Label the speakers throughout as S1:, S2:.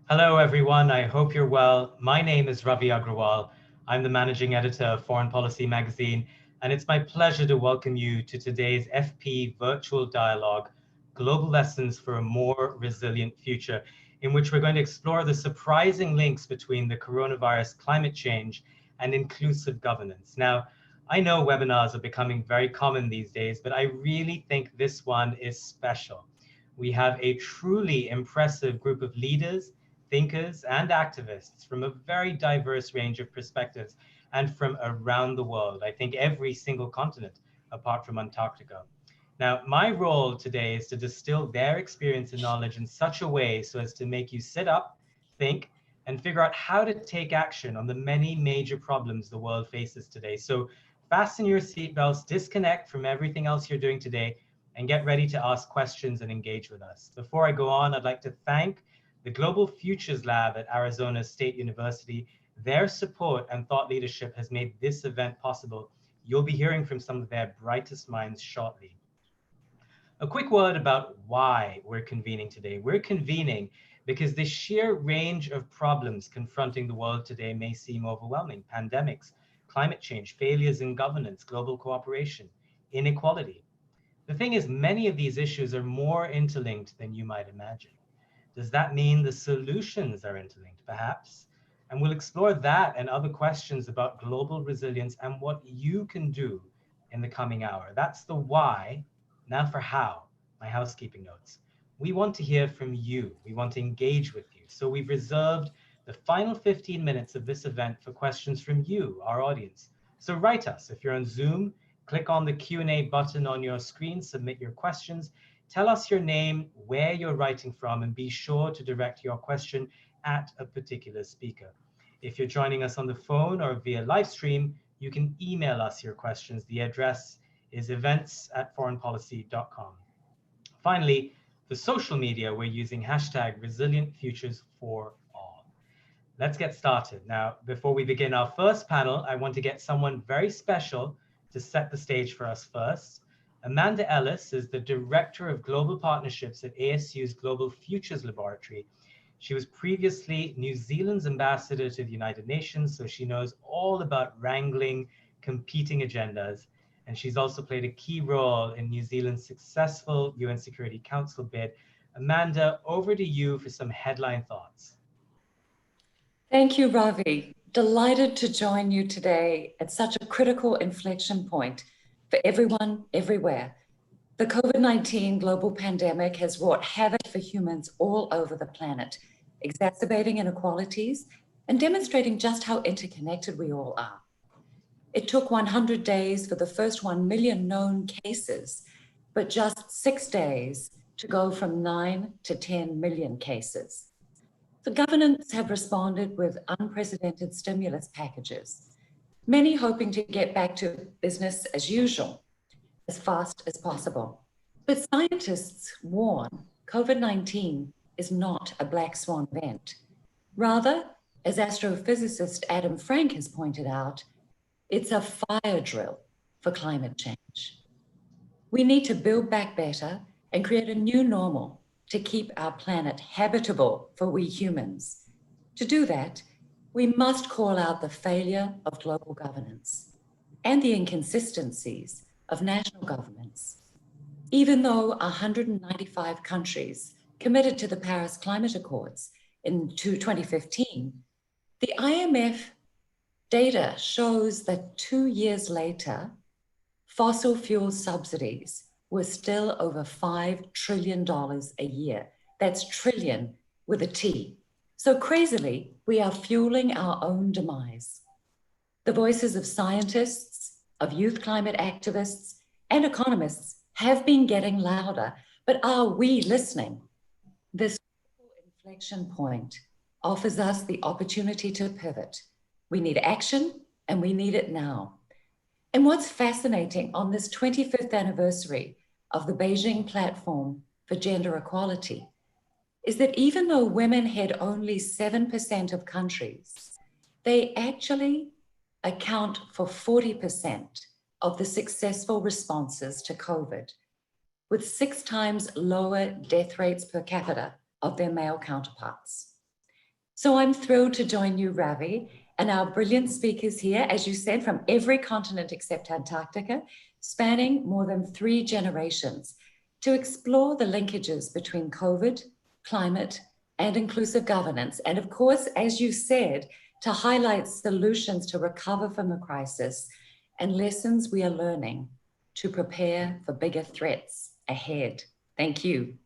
S1: Hello, everyone. I hope you're well. My name is Ravi Agrawal. I'm the managing editor of Foreign Policy magazine, and it's my pleasure to welcome you to today's FP virtual dialogue, Global Lessons for a More Resilient Future, in which we're going to explore the surprising links between the coronavirus, climate change, and inclusive governance. Now, I know webinars are becoming very common these days, but I really think this one is special. We have a truly impressive group of leaders, thinkers, and activists from a very diverse range of perspectives and from around the world. I think every single continent apart from Antarctica. Now, my role today is to distill their experience and knowledge in such a way so as to make you sit up, think, and figure out how to take action on the many major problems the world faces today. So fasten your seatbelts, disconnect from everything else you're doing today, and get ready to ask questions and engage with us. Before I go on, I'd like to thank the Global Futures Lab at Arizona State University. Their support and thought leadership has made this event possible. You'll be hearing from some of their brightest minds shortly. A quick word about why we're convening today. We're convening because the sheer range of problems confronting the world today may seem overwhelming. Pandemics, climate change, failures in governance, global cooperation, inequality. The thing is, many of these issues are more interlinked than you might imagine. Does that mean the solutions are interlinked? Perhaps. And we'll explore that and other questions about global resilience and what you can do in the coming hour. That's the why. Now for how, my housekeeping notes. We want to hear from you. We want to engage with you. So we've reserved the final 15 minutes of this event for questions from you, our audience. So write us. If you're on Zoom, click on the Q&A button on your screen, submit your questions. Tell us your name, where you're writing from, and be sure to direct your question at a particular speaker. If you're joining us on the phone or via live stream, you can email us your questions. The address is events@foreignpolicy.com. Finally, for social media, we're using hashtag #ResilientFuturesForAll. Let's get started. Now, before we begin our first panel, I want to get someone very special to set the stage for us first. Amanda Ellis is the Director of Global Partnerships at ASU's Global Futures Laboratory. She was previously New Zealand's ambassador to the United Nations, so she knows all about wrangling competing agendas. And she's also played a key role in New Zealand's successful UN Security Council bid. Amanda, over to you for some headline thoughts.
S2: Thank you, Ravi. Delighted to join you today at such a critical inflection point for everyone, everywhere. The COVID-19 global pandemic has wrought havoc for humans all over the planet, exacerbating inequalities and demonstrating just how interconnected we all are. It took 100 days for the first 1 million known cases, but just 6 days to go from 9 to 10 million cases. The governments have responded with unprecedented stimulus packages, many hoping to get back to business as usual as fast as possible. But scientists warn COVID-19 is not a black swan event. Rather, as astrophysicist Adam Frank has pointed out, it's a fire drill for climate change. We need to build back better and create a new normal to keep our planet habitable for we humans. To do that, we must call out the failure of global governance and the inconsistencies of national governments. Even though 195 countries committed to the Paris Climate Accords in 2015, the IMF data shows that 2 years later, fossil fuel subsidies were still over $5 trillion a year. That's trillion with a T. So crazily, we are fueling our own demise. The voices of scientists, of youth climate activists, and economists have been getting louder, but are we listening? This inflection point offers us the opportunity to pivot. We need action, and we need it now. And what's fascinating on this 25th anniversary of the Beijing Platform for Gender Equality is that even though women head only 7% of countries, they actually account for 40% of the successful responses to COVID, with 6 times lower death rates per capita of their male counterparts. So I'm thrilled to join you, Ravi, and our brilliant speakers here, as you said, from every continent except Antarctica, spanning more than 3 generations, to explore the linkages between COVID, climate, and inclusive governance. And of course, as you said, to highlight solutions to recover from the crisis and lessons we are learning to prepare for bigger threats ahead. Thank you.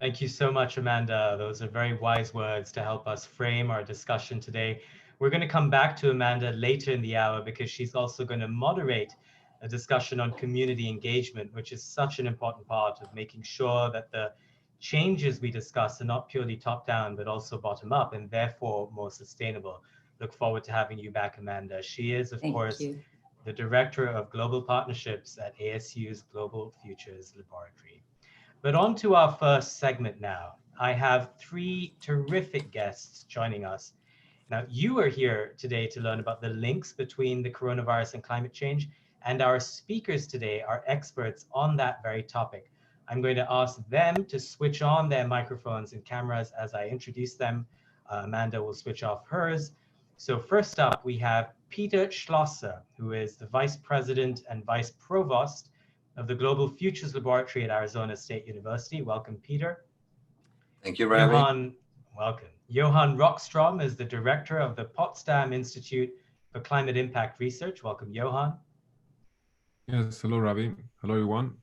S1: Thank you so much, Amanda. Those are very wise words to help us frame our discussion today. We're going to come back to Amanda later in the hour because she's also going to moderate a discussion on community engagement, which is such an important part of making sure that the changes we discuss are not purely top down, but also bottom up and therefore more sustainable. Look forward to having you back, Amanda. She is, of course, the Director of Global Partnerships at ASU's Global Futures Laboratory. But on to our first segment now. I have 3 terrific guests joining us. Now, you are here today to learn about the links between the coronavirus and climate change, and our speakers today are experts on that very topic. I'm going to ask them to switch on their microphones and cameras as I introduce them. Amanda will switch off hers. So first up, we have Peter Schlosser, who is the Vice President and Vice Provost of the Global Futures Laboratory at Arizona State University. Welcome, Peter.
S3: Thank you, Ravi.
S1: Welcome. Johan Rockstrom is the Director of the Potsdam Institute for Climate Impact Research. Welcome, Johan.
S4: Yes, hello, Ravi. Hello, everyone.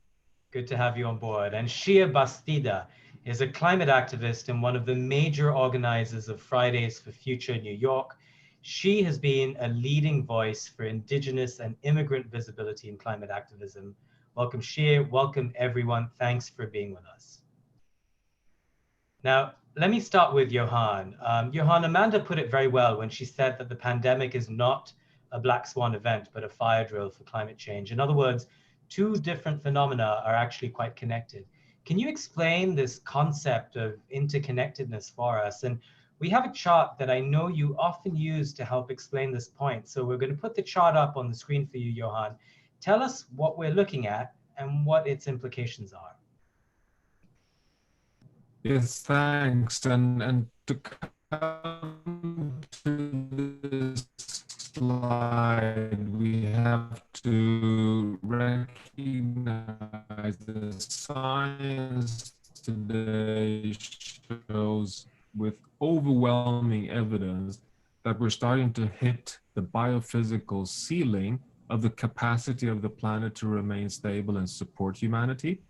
S1: Good to have you on board. And Shia Bastida is a climate activist and one of the major organizers of Fridays for Future New York. She has been a leading voice for Indigenous and immigrant visibility in climate activism. Welcome, Shia. Welcome, everyone. Thanks for being with us. Now, let me start with Johan. Johan, Amanda put it very well when she said that the pandemic is not a black swan event, but a fire drill for climate change. In other words, 2 different phenomena are actually quite connected. Can you explain this concept of interconnectedness for us? And we have a chart that I know you often use to help explain this point. So we're going to put the chart up on the screen for you, Johan. Tell us what we're looking at and what its implications are.
S4: Yes, thanks. And to come to this slide, we have to recognize the science today shows with overwhelming evidence that we're starting to hit the biophysical ceiling of the capacity of the planet to remain stable and support humanity.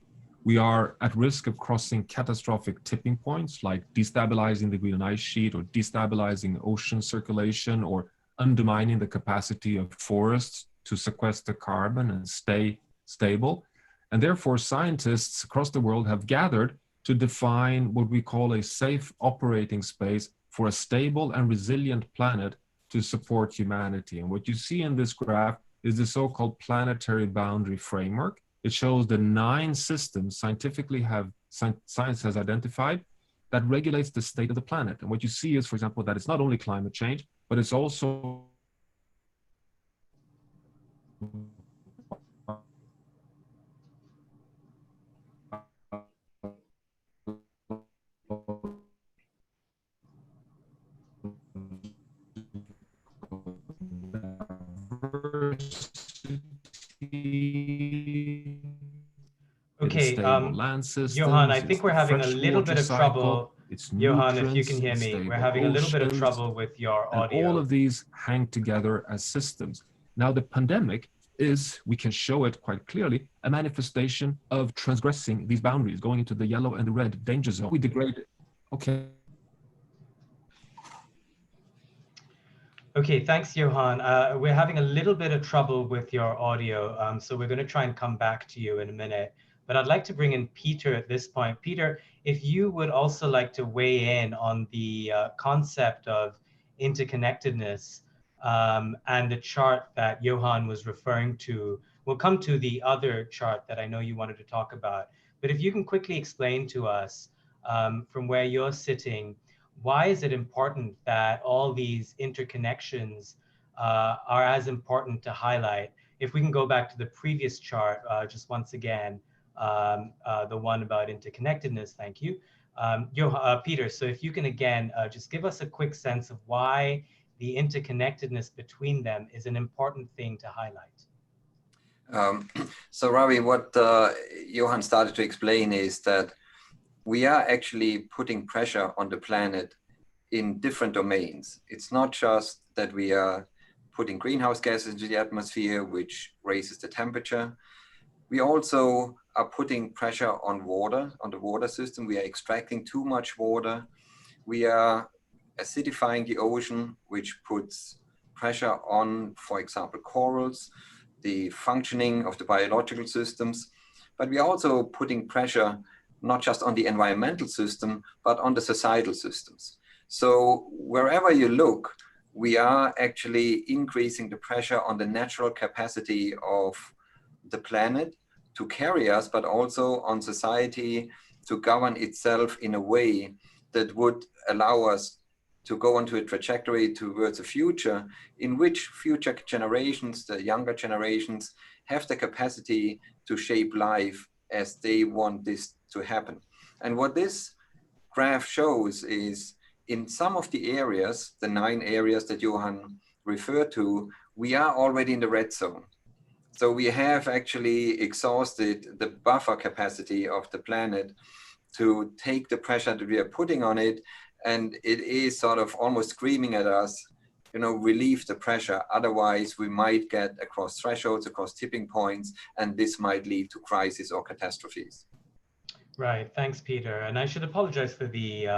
S4: We are at risk of crossing catastrophic tipping points like destabilizing the Greenland ice sheet or destabilizing ocean circulation or undermining the capacity of forests to sequester carbon and stay stable. And therefore, scientists across the world have gathered to define what we call a safe operating space for a stable and resilient planet to support humanity. And what you see in this graph is the so-called planetary boundary framework. It shows the 9 systems science has identified that regulates the state of the planet. And what you see is, for example, that it's not only climate change, but it's also
S1: Okay,
S4: land systems,
S1: Johan, I think we're having a little bit of trouble. Johan, if you can hear me, we're having a little bit of trouble with your audio.
S4: And all of these hang together as systems. Now, the pandemic is, we can show it quite clearly, a manifestation of transgressing these boundaries, going into the yellow and the red danger zone. We degrade it. Okay.
S1: Okay, thanks, Johan. We're having a little bit of trouble with your audio, so we're going to try and come back to you in a minute. But I'd like to bring in Peter at this point. Peter, if you would also like to weigh in on the concept of interconnectedness and the chart that Johan was referring to. We'll come to the other chart that I know you wanted to talk about. But if you can quickly explain to us from where you're sitting, why is it important that all these interconnections are as important to highlight? If we can go back to the previous chart, just once again, the one about interconnectedness, thank you. Peter, so if you can again, just give us a quick sense of why the interconnectedness between them is an important thing to highlight.
S3: So Ravi, what Johan started to explain is that we are actually putting pressure on the planet in different domains. It's not just that we are putting greenhouse gases into the atmosphere, which raises the temperature. We also are putting pressure on water, on the water system. We are extracting too much water. We are acidifying the ocean, which puts pressure on, for example, corals, the functioning of the biological systems. But we are also putting pressure not just on the environmental system, but on the societal systems. So wherever you look, we are actually increasing the pressure on the natural capacity of the planet to carry us, but also on society to govern itself in a way that would allow us to go onto a trajectory towards a future in which future generations, the younger generations, have the capacity to shape life as they want this to happen. And what this graph shows is in some of the areas, the 9 areas that Johan referred to, we are already in the red zone. So we have actually exhausted the buffer capacity of the planet to take the pressure that we are putting on it. And it is sort of almost screaming at us, you know, relieve the pressure. Otherwise, we might get across thresholds, across tipping points, and this might lead to crises or catastrophes.
S1: Right, thanks, Peter. And I should apologize for the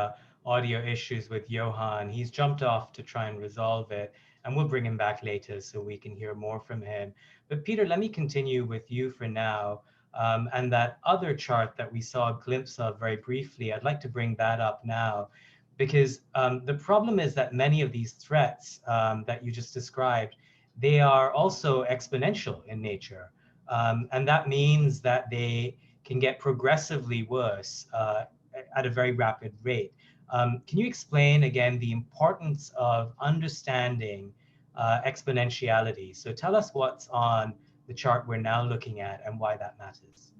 S1: audio issues with Johan. He's jumped off to try and resolve it, and we'll bring him back later so we can hear more from him. But Peter, let me continue with you for now. And that other chart that we saw a glimpse of very briefly, I'd like to bring that up now, because the problem is that many of these threats that you just described, they are also exponential in nature. And that means that they can get progressively worse at a very rapid rate. Can you explain again the importance of understanding exponentiality? So tell us what's on the chart we're now looking at and why that matters.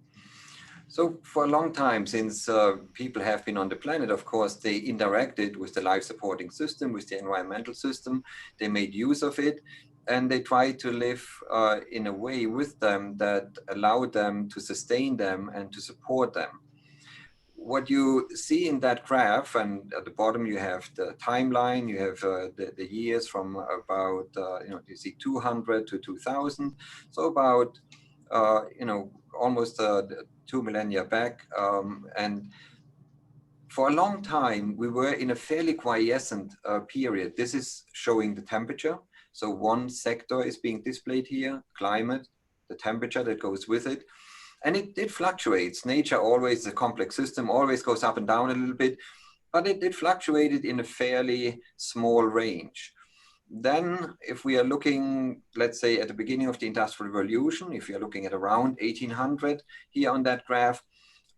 S3: So for a long time, since people have been on the planet, of course, they interacted with the life supporting system, with the environmental system. They made use of it, and they tried to live in a way with them that allowed them to sustain them and to support them. What you see in that graph, and at the bottom you have the timeline, you have the years from about, you see 200 to 2000. So about, almost 2 millennia back. And for a long time, we were in a fairly quiescent period. This is showing the temperature. So one sector is being displayed here, climate, the temperature that goes with it. And it fluctuates. Nature always is a complex system, always goes up and down a little bit, but it fluctuated in a fairly small range. Then if we are looking, let's say at the beginning of the Industrial Revolution, if you're looking at around 1800 here on that graph,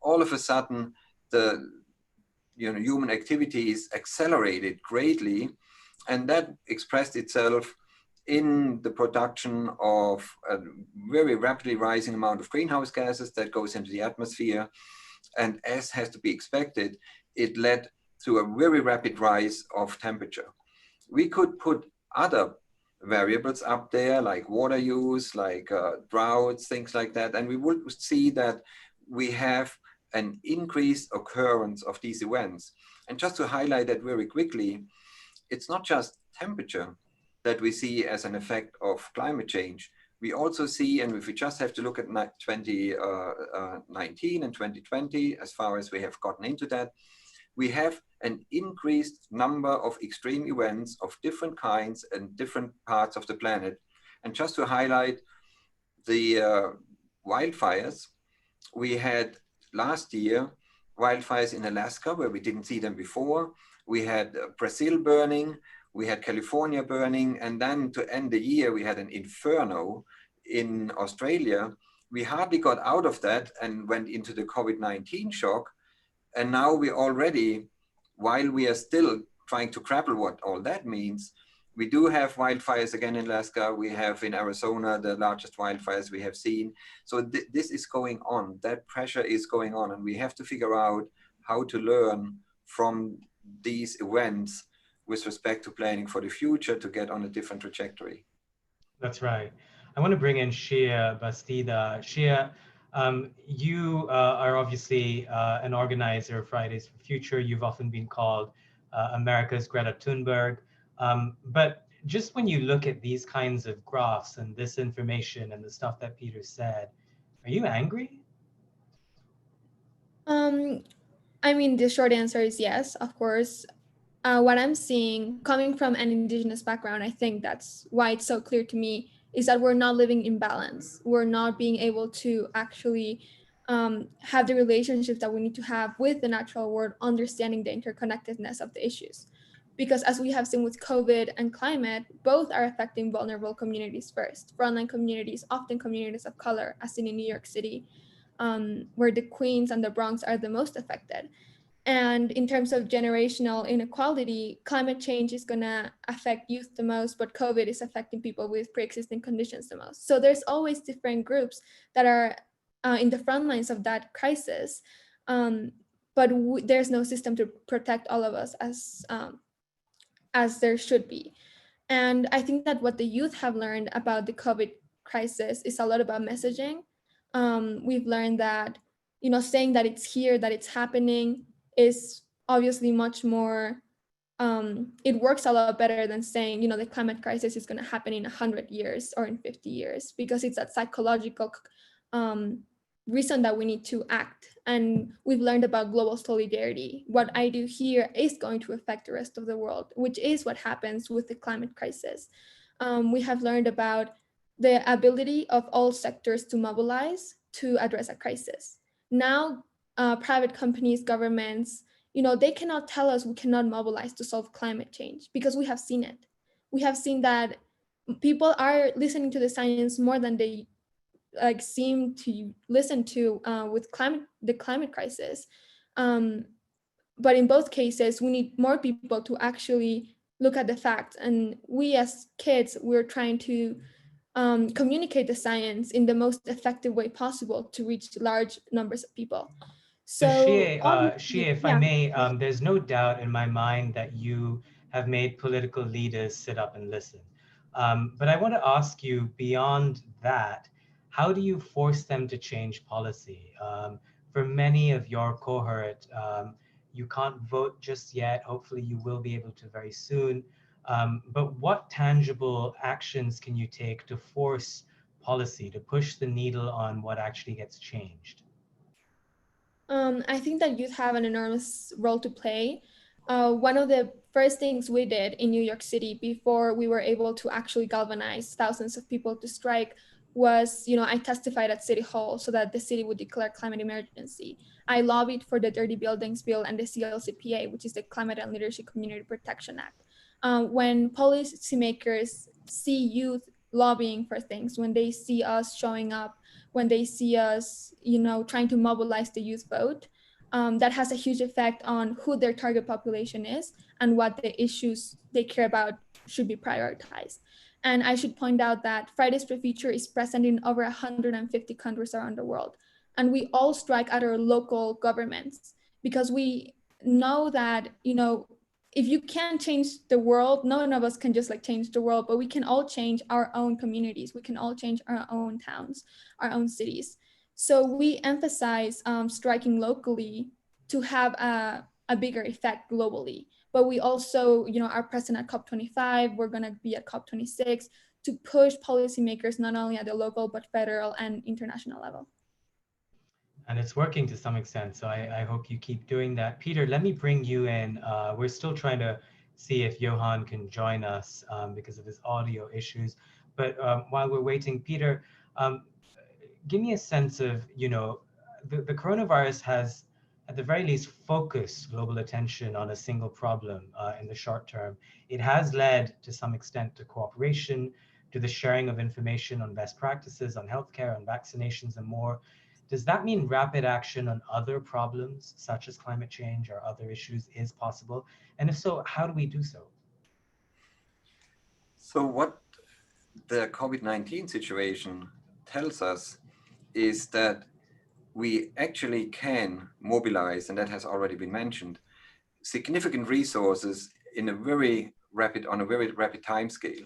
S3: all of a sudden the human activities accelerated greatly, and that expressed itself in the production of a very rapidly rising amount of greenhouse gases that goes into the atmosphere. And as has to be expected, it led to a very rapid rise of temperature. We could put other variables up there, like water use, like droughts, things like that. And we would see that we have an increased occurrence of these events. And just to highlight that very quickly, it's not just temperature that we see as an effect of climate change. We also see, and if we just have to look at 2019 and 2020, as far as we have gotten into that, we have an increased number of extreme events of different kinds and different parts of the planet. And just to highlight the wildfires, we had last year wildfires in Alaska where we didn't see them before. We had Brazil burning, we had California burning, and then to end the year, we had an inferno in Australia. We hardly got out of that and went into the COVID-19 shock. And now we already, while we are still trying to grapple what all that means, we do have wildfires again in Alaska. We have in Arizona the largest wildfires we have seen. So this is going on. That pressure is going on, and we have to figure out how to learn from these events with respect to planning for the future to get on a different trajectory.
S1: That's right. I want to bring in Shia Bastida. Shia, you are obviously an organizer of Fridays for Future. You've often been called America's Greta Thunberg. But just when you look at these kinds of graphs and this information and the stuff that Peter said, are you angry?
S5: I mean, the short answer is yes, of course. What I'm seeing coming from an indigenous background, I think that's why it's so clear to me, is that we're not living in balance. We're not being able to actually have the relationships that we need to have with the natural world, understanding the interconnectedness of the issues. Because as we have seen with COVID and climate, both are affecting vulnerable communities first. Frontline communities, often communities of color, as seen in New York City, where the Queens and the Bronx are the most affected. And in terms of generational inequality, climate change is going to affect youth the most, but COVID is affecting people with pre-existing conditions the most. So there's always different groups that are in the front lines of that crisis, but there's no system to protect all of us as there should be. And I think that what the youth have learned about the COVID crisis is a lot about messaging. We've learned that, saying that it's here, that it's happening, is obviously much more, it works a lot better than saying, the climate crisis is going to happen in 100 years or in 50 years, because it's that psychological reason that we need to act. And we've learned about global solidarity. What I do here is going to affect the rest of the world, which is what happens with the climate crisis. We have learned about the ability of all sectors to mobilize to address a crisis. Now, private companies, governments, they cannot tell us we cannot mobilize to solve climate change, because we have seen it. We have seen that people are listening to the science more than they seem to listen to with the climate crisis. But in both cases, we need more people to actually look at the facts. And we as kids, we're trying to communicate the science in the most effective way possible to reach large numbers of people.
S1: So
S5: So,
S1: Shea, if I
S5: yeah.
S1: may, there's no doubt in my mind that you have made political leaders sit up and listen. But I want to ask you, beyond that, how do you force them to change policy? For many of your cohort, you can't vote just yet. Hopefully you will be able to very soon. But what tangible actions can you take to force policy, to push the needle on what actually gets changed?
S5: I think that youth have an enormous role to play. One of the first things we did in New York City before we were able to actually galvanize thousands of people to strike was, I testified at City Hall so that the city would declare climate emergency. I lobbied for the Dirty Buildings Bill and the CLCPA, which is the Climate and Leadership Community Protection Act. When policymakers see youth lobbying for things, when they see us showing up, when they see us, trying to mobilize the youth vote, that has a huge effect on who their target population is and what the issues they care about should be prioritized. And I should point out that Fridays for Future is present in over 150 countries around the world. And we all strike at our local governments because we know that, if you can't change the world, none of us can just change the world, but we can all change our own communities. We can all change our own towns, our own cities. So we emphasize striking locally to have a bigger effect globally. But we also, are present at COP25. We're going to be at COP26 to push policymakers not only at the local, but federal and international level.
S1: And it's working to some extent. So I hope you keep doing that. Peter, let me bring you in. We're still trying to see if Johan can join us because of his audio issues. But while we're waiting, Peter, give me a sense of, the coronavirus has, at the very least, focused global attention on a single problem in the short term. It has led to some extent to cooperation, to the sharing of information on best practices, on healthcare, on vaccinations and more. Does that mean rapid action on other problems, such as climate change or other issues, is possible? And if so, how do we do so?
S3: So what the COVID-19 situation tells us is that we actually can mobilize, and that has already been mentioned, significant resources on a very rapid time scale.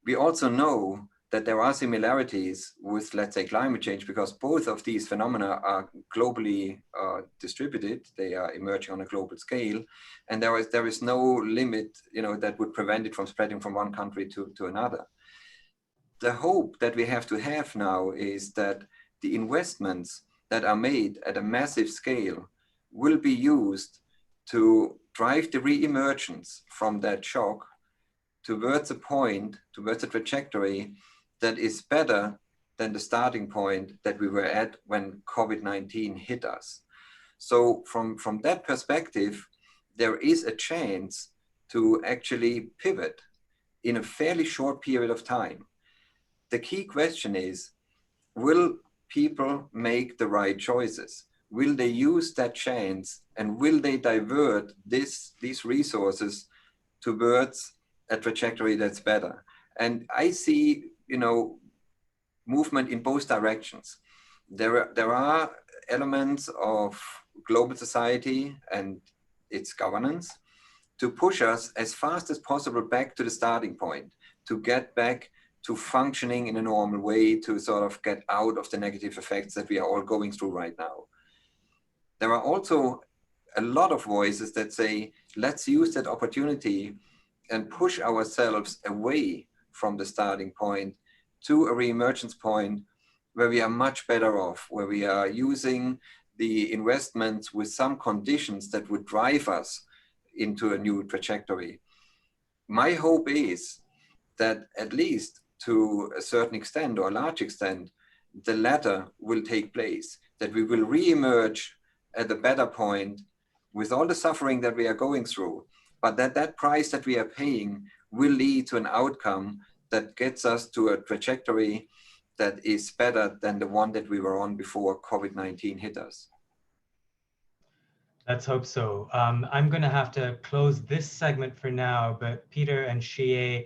S3: We also know that there are similarities with, let's say, climate change, because both of these phenomena are globally distributed. They are emerging on a global scale, and there is no limit, that would prevent it from spreading from one country to another. The hope that we have to have now is that the investments that are made at a massive scale will be used to drive the re-emergence from that shock towards a trajectory that is better than the starting point that we were at when COVID-19 hit us. So from that perspective, there is a chance to actually pivot in a fairly short period of time. The key question is, will people make the right choices? Will they use that chance, and will they divert these resources towards a trajectory that's better? And I see, movement in both directions. There are elements of global society and its governance to push us as fast as possible back to the starting point, to get back to functioning in a normal way, to sort of get out of the negative effects that we are all going through right now. There are also a lot of voices that say, let's use that opportunity and push ourselves away from the starting point to a re-emergence point where we are much better off, where we are using the investments with some conditions that would drive us into a new trajectory. My hope is that at least to a certain extent or a large extent, the latter will take place, that we will re-emerge at a better point with all the suffering that we are going through, but that price that we are paying will lead to an outcome that gets us to a trajectory that is better than the one that we were on before COVID-19 hit us.
S1: Let's hope so. I'm going to have to close this segment for now, but Peter and Xie,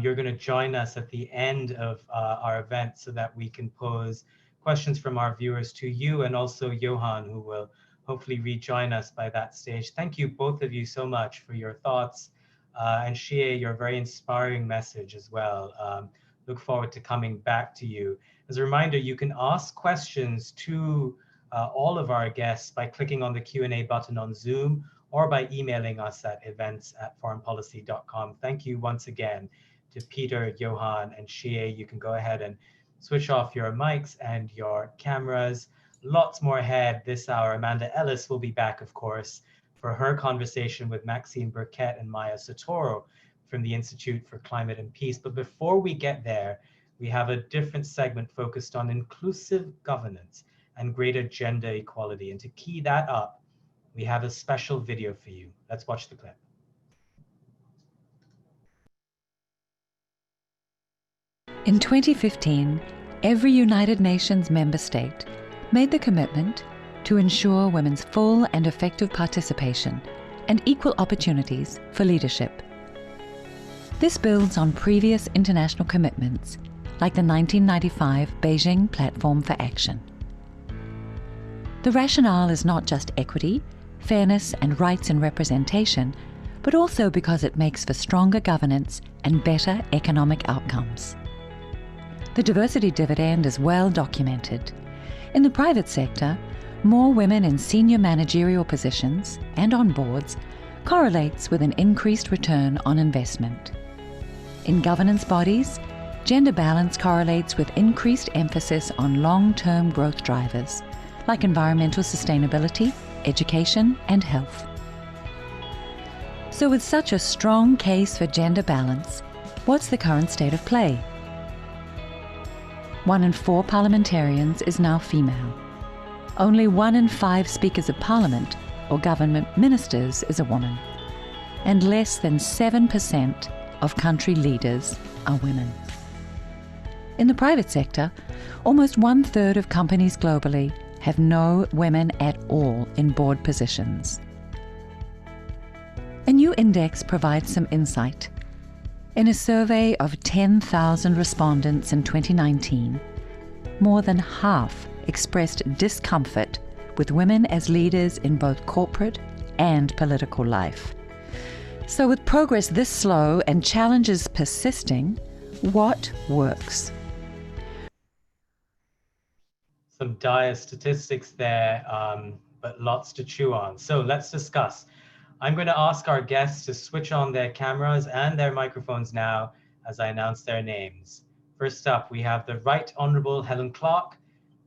S1: you're going to join us at the end of our event so that we can pose questions from our viewers to you, and also Johan, who will hopefully rejoin us by that stage. Thank you, both of you, so much for your thoughts. And Xie, your very inspiring message as well. Look forward to coming back to you. As a reminder, you can ask questions to all of our guests by clicking on the Q&A button on Zoom or by emailing us at events@foreignpolicy.com. Thank you once again to Peter, Johan, and Xie. You can go ahead and switch off your mics and your cameras. Lots more ahead this hour. Amanda Ellis will be back, of course, for her conversation with Maxine Burkett and Maya Sotoro from the Institute for Climate and Peace. But before we get there, we have a different segment focused on inclusive governance and greater gender equality. And to key that up, we have a special video for you. Let's watch the clip.
S2: In 2015, every United Nations member state made the commitment to ensure women's full and effective participation and equal opportunities for leadership. This builds on previous international commitments like the 1995 Beijing Platform for Action. The rationale is not just equity, fairness, and rights and representation, but also because it makes for stronger governance and better economic outcomes. The diversity dividend is well documented. In the private sector, more women in senior managerial positions and on boards correlates with an increased return on investment. In governance bodies, gender balance correlates with increased emphasis on long-term growth drivers, like environmental sustainability, education, and health. So with such a strong case for gender balance, what's the current state of play? 1 in 4 parliamentarians is now female. Only 1 in 5 speakers of parliament or government ministers is a woman. And less than 7% of country leaders are women. In the private sector, almost 1/3 of companies globally have no women at all in board positions. A new index provides some insight. In a survey of 10,000 respondents in 2019, more than half expressed discomfort with women as leaders in both corporate and political life. So with progress this slow and challenges persisting, what works?
S1: Some dire statistics there, but lots to chew on. So let's discuss. I'm going to ask our guests to switch on their cameras and their microphones now as I announce their names. First up, we have the Right Honourable Helen Clark.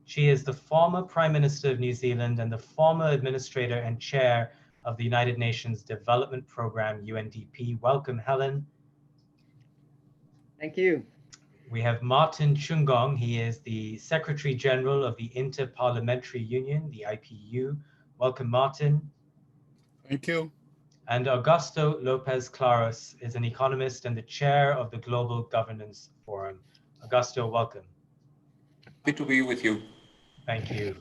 S1: She is the former Prime Minister of New Zealand and the former Administrator and Chair of the United Nations Development Programme, UNDP. Welcome, Helen.
S6: Thank you.
S1: We have Martin Chungong. He is the Secretary General of the Inter-Parliamentary Union, the IPU. Welcome, Martin.
S7: Thank you.
S1: And Augusto Lopez Claros is an economist and the chair of the Global Governance Forum. Augusto, welcome.
S3: Happy to be with you.
S1: Thank you.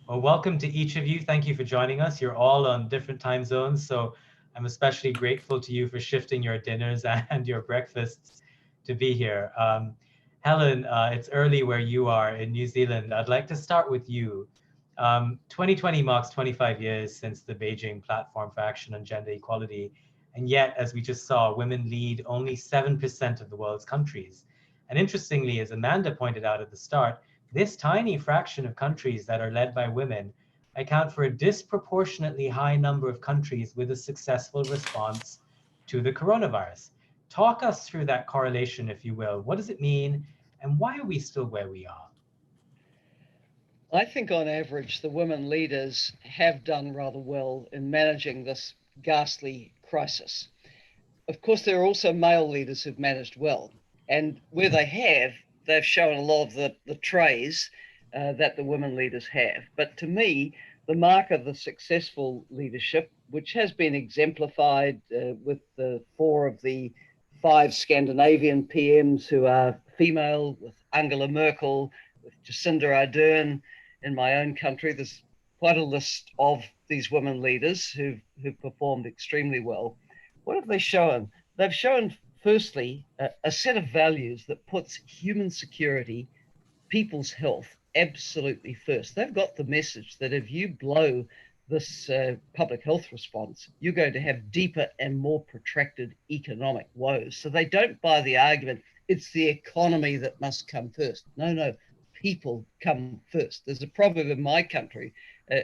S1: Well, welcome to each of you. Thank you for joining us. You're all on different time zones, so I'm especially grateful to you for shifting your dinners and your breakfasts to be here. Helen, it's early where you are in New Zealand. I'd like to start with you. 2020 marks 25 years since the Beijing Platform for Action on Gender Equality, and yet, as we just saw, women lead only 7% of the world's countries. And interestingly, as Amanda pointed out at the start, this tiny fraction of countries that are led by women account for a disproportionately high number of countries with a successful response to the coronavirus. Talk us through that correlation, if you will. What does it mean, and why are we still where we are?
S6: I think on average, the women leaders have done rather well in managing this ghastly crisis. Of course, there are also male leaders who've managed well. And where they have, they've shown a lot of the traits that the women leaders have. But to me, the mark of the successful leadership, which has been exemplified with the 4 of the 5 Scandinavian PMs who are female, with Angela Merkel, with Jacinda Ardern. In my own country, there's quite a list of these women leaders who've performed extremely well. What have they shown? They've shown, firstly, a set of values that puts human security, people's health, absolutely first. They've got the message that if you blow this public health response, you're going to have deeper and more protracted economic woes. So they don't buy the argument, it's the economy that must come first. No, people come first. There's a proverb in my country,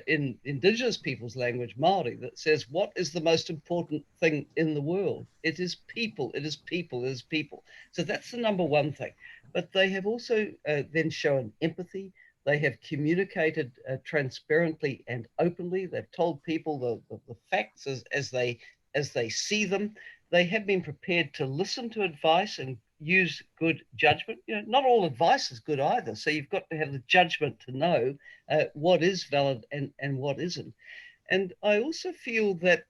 S6: in Indigenous people's language, Maori, that says, what is the most important thing in the world? It is people, it is people, it is people. So that's the number one thing. But they have also then shown empathy. They have communicated transparently and openly. They've told people the facts as they see them. They have been prepared to listen to advice and use good judgment. You know, not all advice is good either. So you've got to have the judgment to know what is valid and what isn't. And I also feel that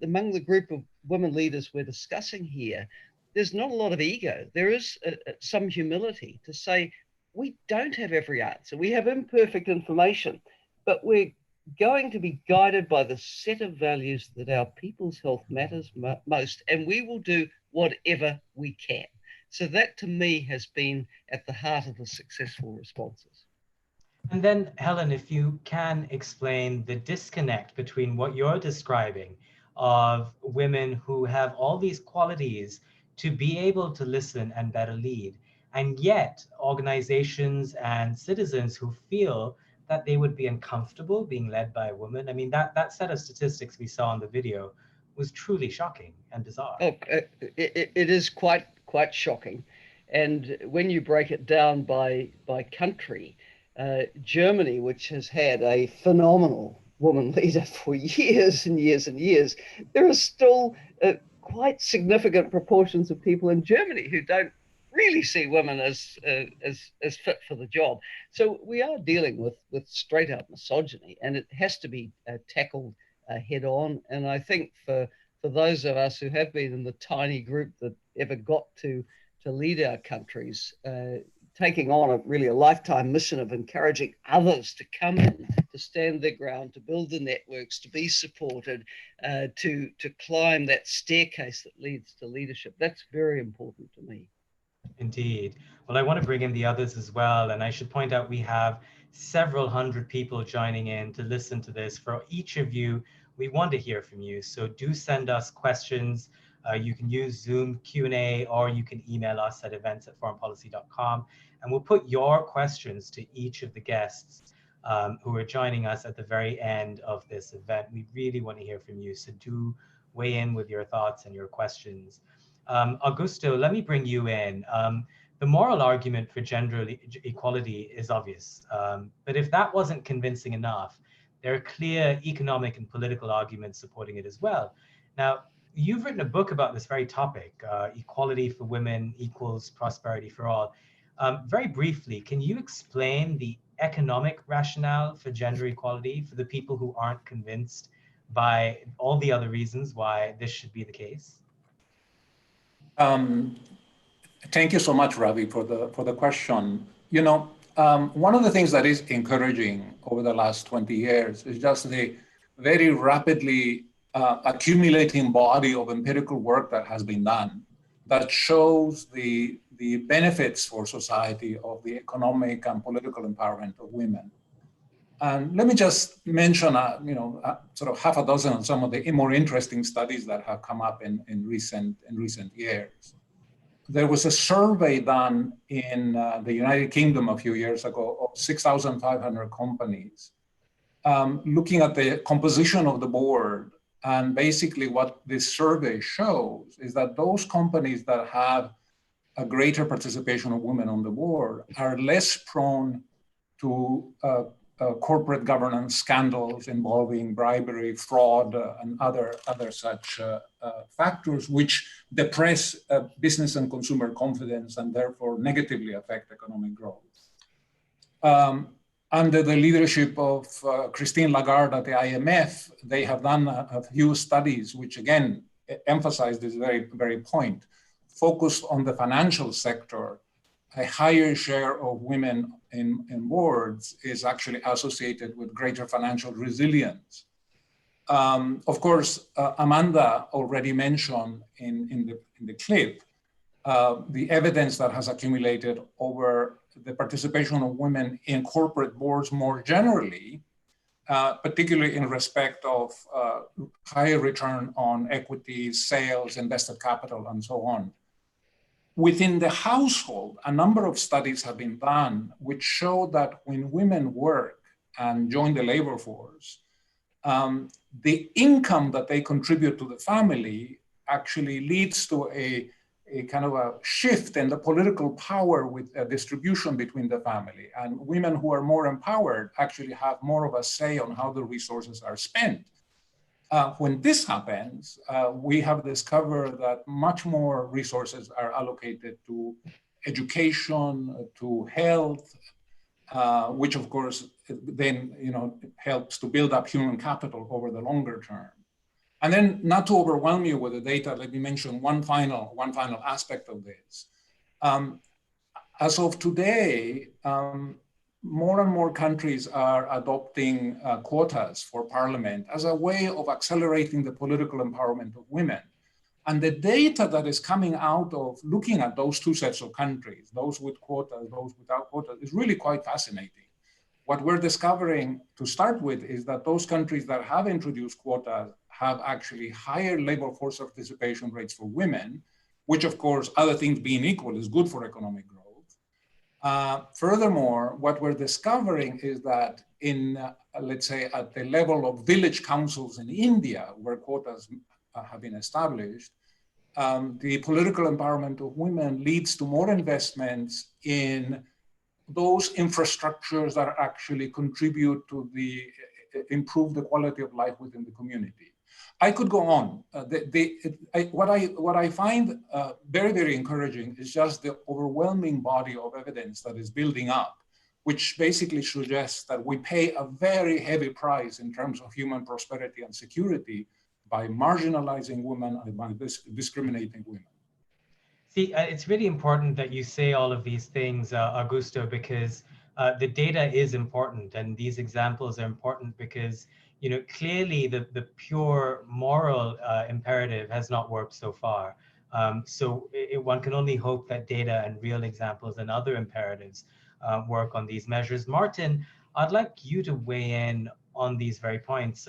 S6: among the group of women leaders we're discussing here, there's not a lot of ego. There is some humility to say, we don't have every answer. We have imperfect information, but we're going to be guided by the set of values that our people's health matters most, and we will do whatever we can. So that, to me, has been at the heart of the successful responses.
S1: And then, Helen, if you can explain the disconnect between what you're describing of women who have all these qualities to be able to listen and better lead, and yet organizations and citizens who feel that they would be uncomfortable being led by a woman. I mean, that set of statistics we saw in the video was truly shocking and bizarre.
S6: Oh, it is quite shocking. And when you break it down by country, Germany, which has had a phenomenal woman leader for years and years and years, there are still quite significant proportions of people in Germany who don't really see women as fit for the job. So we are dealing with straight up misogyny, and it has to be tackled head on. And I think for those of us who have been in the tiny group that ever got to lead our countries, taking on a lifetime mission of encouraging others to come in, to stand their ground, to build the networks, to be supported, to climb that staircase that leads to leadership. That's very important to me.
S1: Indeed. Well, I want to bring in the others as well. And I should point out we have several hundred people joining in to listen to this. For each of you, we want to hear from you. So do send us questions. You can use Zoom Q&A, or you can email us at events@foreignpolicy.com. And we'll put your questions to each of the guests who are joining us at the very end of this event. We really want to hear from you. So do weigh in with your thoughts and your questions. Augusto, let me bring you in. The moral argument for gender equality is obvious, but if that wasn't convincing enough, there are clear economic and political arguments supporting it as well. Now, you've written a book about this very topic, equality for women equals prosperity for all. Very briefly, can you explain the economic rationale for gender equality for the people who aren't convinced by all the other reasons why this should be the case?
S8: Thank you so much, Ravi, for the question. You know, one of the things that is encouraging over the last 20 years is just the very rapidly accumulating body of empirical work that has been done that shows the benefits for society of the economic and political empowerment of women. And let me just mention, sort of half a dozen of some of the more interesting studies that have come up in recent years. There was a survey done in the United Kingdom a few years ago of 6,500 companies, looking at the composition of the board. And basically what this survey shows is that those companies that have a greater participation of women on the board are less prone to corporate governance scandals involving bribery, fraud, and other such factors, which depress business and consumer confidence and therefore negatively affect economic growth. Under the leadership of Christine Lagarde at the IMF, they have done a few studies which again emphasize this very point. Focused on the financial sector, a higher share of women in boards is actually associated with greater financial resilience. Of course, Amanda already mentioned in the clip the evidence that has accumulated over the participation of women in corporate boards more generally, particularly in respect of higher return on equity, sales, invested capital, and so on. Within the household, a number of studies have been done which show that when women work and join the labor force, the income that they contribute to the family actually leads to a kind of a shift in the political power with a distribution between the family. And women who are more empowered actually have more of a say on how the resources are spent. When this happens, we have discovered that much more resources are allocated to education, to health, which of course then helps to build up human capital over the longer term. And then, not to overwhelm you with the data, let me mention one final aspect of this. As of today, more and more countries are adopting quotas for parliament as a way of accelerating the political empowerment of women. And the data that is coming out of looking at those two sets of countries, those with quotas, those without quotas, is really quite fascinating. What we're discovering to start with is that those countries that have introduced quotas have actually higher labor force participation rates for women, which of course, other things being equal, is good for economic growth. Furthermore, what we're discovering is that in, let's say, at the level of village councils in India, where quotas have been established, the political empowerment of women leads to more investments in those infrastructures that actually contribute to improve the quality of life within the community. I could go on. What I find very, very encouraging is just the overwhelming body of evidence that is building up, which basically suggests that we pay a very heavy price in terms of human prosperity and security by marginalizing women and by discriminating women.
S1: See, it's really important that you say all of these things, Augusto, because the data is important, and these examples are important because clearly the pure moral imperative has not worked so far. One can only hope that data and real examples and other imperatives work on these measures. Martin, I'd like you to weigh in on these very points.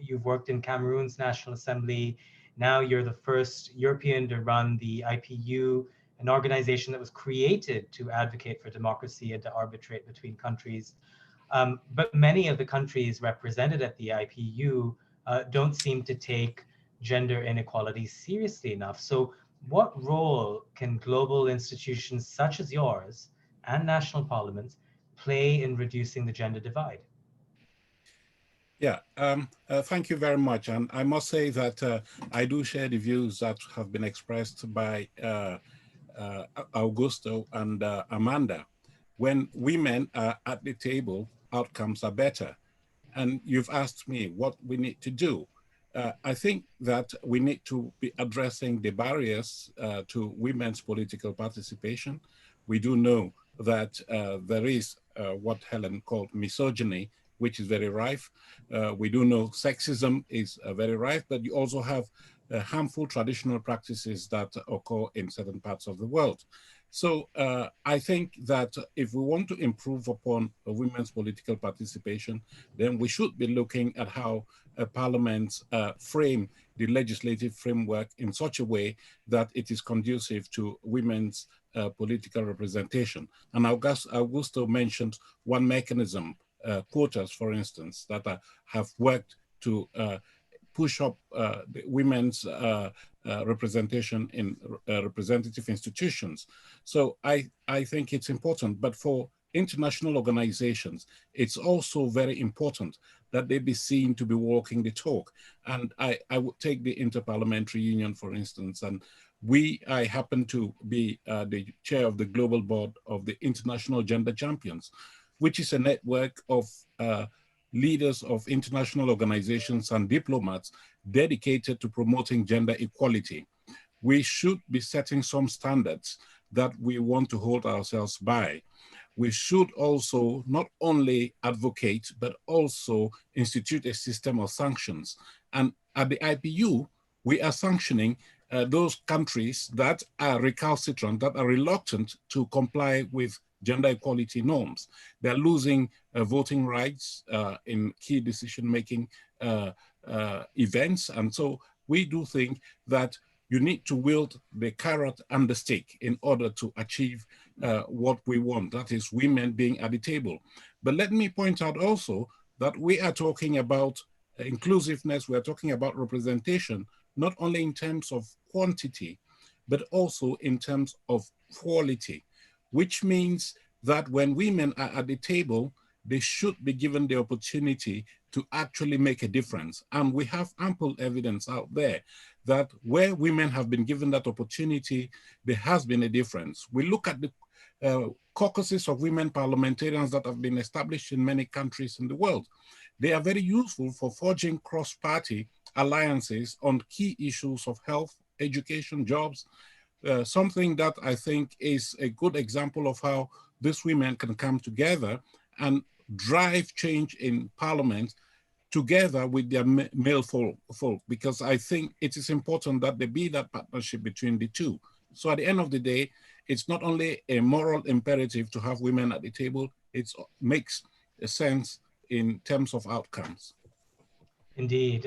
S1: You've worked in Cameroon's National Assembly. Now you're the first European to run the IPU, an organization that was created to advocate for democracy and to arbitrate between countries. But many of the countries represented at the IPU don't seem to take gender inequality seriously enough. So what role can global institutions such as yours and national parliaments play in reducing the gender divide?
S7: Yeah, thank you very much. And I must say that I do share the views that have been expressed by Augusto and Amanda. When women are at the table, outcomes are better. And you've asked me what we need to do. I think that we need to be addressing the barriers to women's political participation. We do know that there is what Helen called misogyny, which is very rife. We do know sexism is very rife, but you also have harmful traditional practices that occur in certain parts of the world. So I think that if we want to improve upon women's political participation, then we should be looking at how parliaments frame the legislative framework in such a way that it is conducive to women's political representation. And Augusto mentioned one mechanism, quotas, for instance, that have worked to push up the women's representation in representative institutions. So I think it's important, but for international organizations, it's also very important that they be seen to be walking the talk. And I would take the Interparliamentary Union, for instance, and I happen to be the chair of the global board of the International Gender Champions, which is a network of leaders of international organizations and diplomats dedicated to promoting gender equality. We should be setting some standards that we want to hold ourselves by. We should also not only advocate, but also institute a system of sanctions. And at the IPU, we are sanctioning those countries that are recalcitrant, that are reluctant to comply with gender equality norms. They're losing voting rights in key decision-making events. And so we do think that you need to wield the carrot and the stick in order to achieve what we want, that is women being at the table. But let me point out also that we are talking about inclusiveness, we're talking about representation, not only in terms of quantity, but also in terms of quality, which means that when women are at the table, they should be given the opportunity to actually make a difference. And we have ample evidence out there that where women have been given that opportunity, there has been a difference. We look at the caucuses of women parliamentarians that have been established in many countries in the world. They are very useful for forging cross-party alliances on key issues of health, education, jobs, something that I think is a good example of how these women can come together and drive change in parliament together with their male folk, because I think it is important that there be that partnership between the two. So at the end of the day, it's not only a moral imperative to have women at the table, it makes sense in terms of outcomes.
S1: Indeed.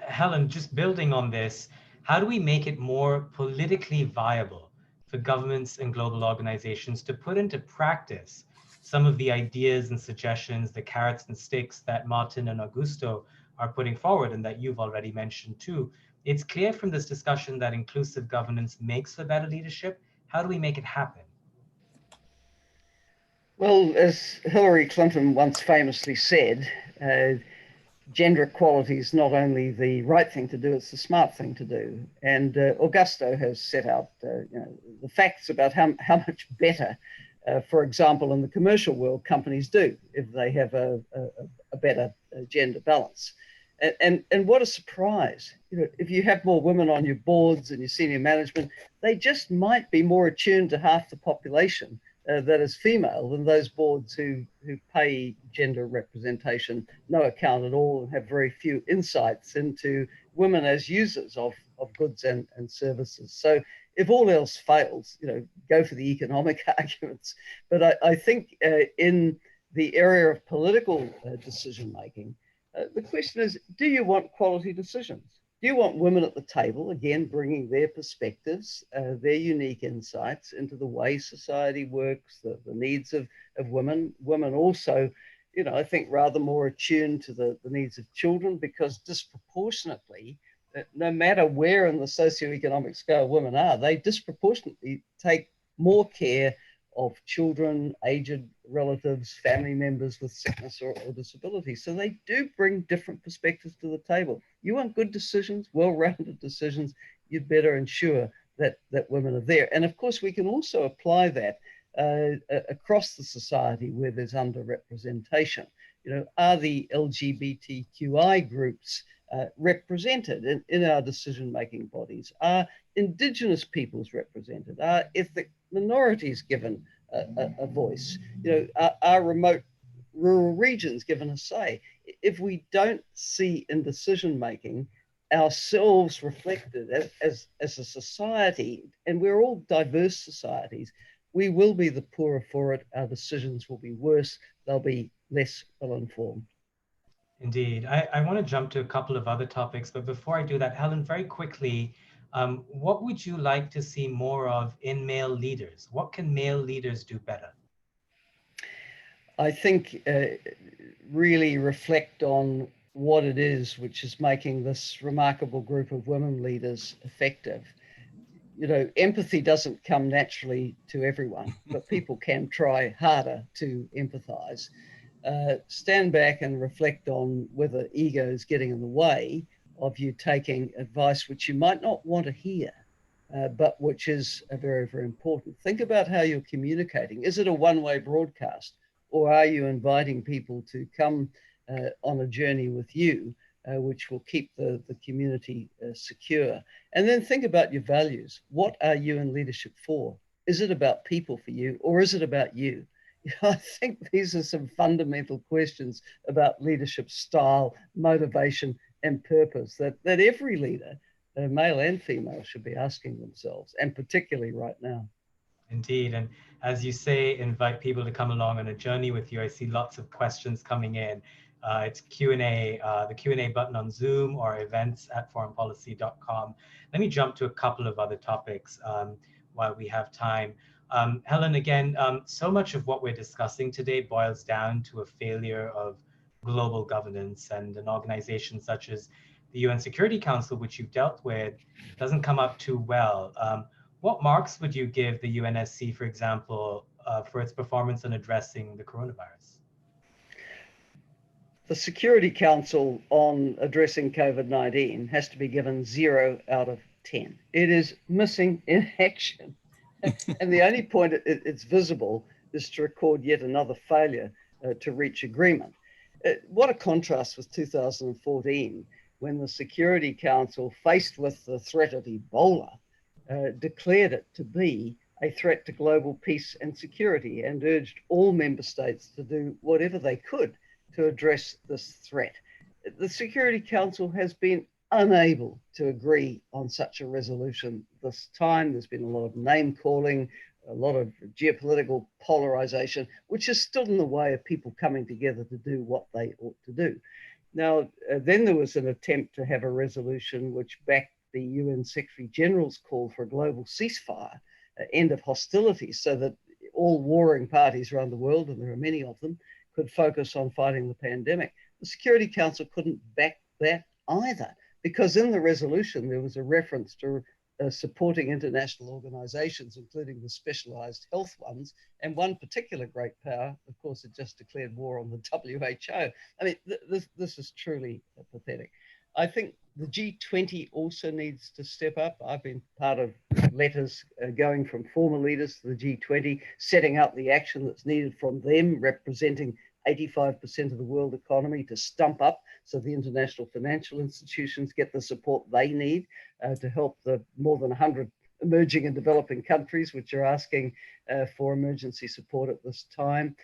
S1: Helen, just building on this, how do we make it more politically viable for governments and global organizations to put into practice some of the ideas and suggestions, the carrots and sticks that Martin and Augusto are putting forward and that you've already mentioned too? It's clear from this discussion that inclusive governance makes for better leadership. How do we make it happen?
S6: Well, as Hillary Clinton once famously said, gender equality is not only the right thing to do, it's the smart thing to do. And Augusto has set out the facts about how much better, for example, in the commercial world, companies do if they have a better gender balance. And what a surprise. If you have more women on your boards and your senior management, they just might be more attuned to half the population that is female than those boards who pay gender representation no account at all and have very few insights into women as users of goods and services. So if all else fails, go for the economic arguments. But I think in the area of political decision making, the question is, do you want quality decisions? Do you want women at the table, again, bringing their perspectives, their unique insights into the way society works, the needs of women? Women also, I think, rather more attuned to the needs of children, because disproportionately, no matter where in the socioeconomic scale women are, they disproportionately take more care of children, aged relatives, family members with sickness or disability. So they do bring different perspectives to the table. You want good decisions, well-rounded decisions, you'd better ensure that women are there. And of course, we can also apply that across the society where there's underrepresentation. Are the LGBTQI groups represented in our decision-making bodies? Are Indigenous peoples represented? Are ethnic minorities given a voice? Are remote rural regions given a say? If we don't see in decision-making ourselves reflected as a society, and we're all diverse societies, we will be the poorer for it. Our decisions will be worse. They'll be less well-informed.
S1: Indeed. I want to jump to a couple of other topics, but before I do that, Helen, very quickly, what would you like to see more of in male leaders? What can male leaders do better?
S6: I think really reflect on what it is which is making this remarkable group of women leaders effective. Empathy doesn't come naturally to everyone, but people can try harder to empathize. Stand back and reflect on whether ego is getting in the way of you taking advice which you might not want to hear, but which is very, very important. Think about how you're communicating. Is it a one-way broadcast, or are you inviting people to come on a journey with you, which will keep the community secure? And then think about your values. What are you in leadership for? Is it about people for you, or is it about you? I think these are some fundamental questions about leadership style, motivation, and purpose that every leader, male and female, should be asking themselves, and particularly right now.
S1: Indeed. And as you say, invite people to come along on a journey with you. I see lots of questions coming in. It's Q&A, the Q&A button on Zoom, or events@foreignpolicy.com. Let me jump to a couple of other topics while we have time. Helen, again, so much of what we're discussing today boils down to a failure of global governance, and an organization such as the UN Security Council, which you've dealt with, doesn't come up too well. What marks would you give the UNSC, for example, for its performance in addressing the coronavirus?
S6: The Security Council on addressing COVID-19 has to be given 0 out of 10. It is missing in action. And the only point it's visible is to record yet another failure to reach agreement. What a contrast with 2014, when the Security Council, faced with the threat of Ebola, declared it to be a threat to global peace and security, and urged all member states to do whatever they could to address this threat. The Security Council has been unable to agree on such a resolution this time. There's been a lot of name calling, a lot of geopolitical polarization, which has stood in the way of people coming together to do what they ought to do. Now, then there was an attempt to have a resolution which backed the UN Secretary General's call for a global ceasefire, end of hostilities, so that all warring parties around the world, and there are many of them, could focus on fighting the pandemic. The Security Council couldn't back that either, because in the resolution there was a reference to supporting international organizations, including the specialized health ones, and one particular great power, of course, had just declared war on the WHO. I mean, this is truly pathetic. I think the G20 also needs to step up. I've been part of letters going from former leaders to the G20, setting out the action that's needed from them, representing 85% of the world economy, to stump up so the international financial institutions get the support they need to help the more than 100 emerging and developing countries which are asking for emergency support at this time.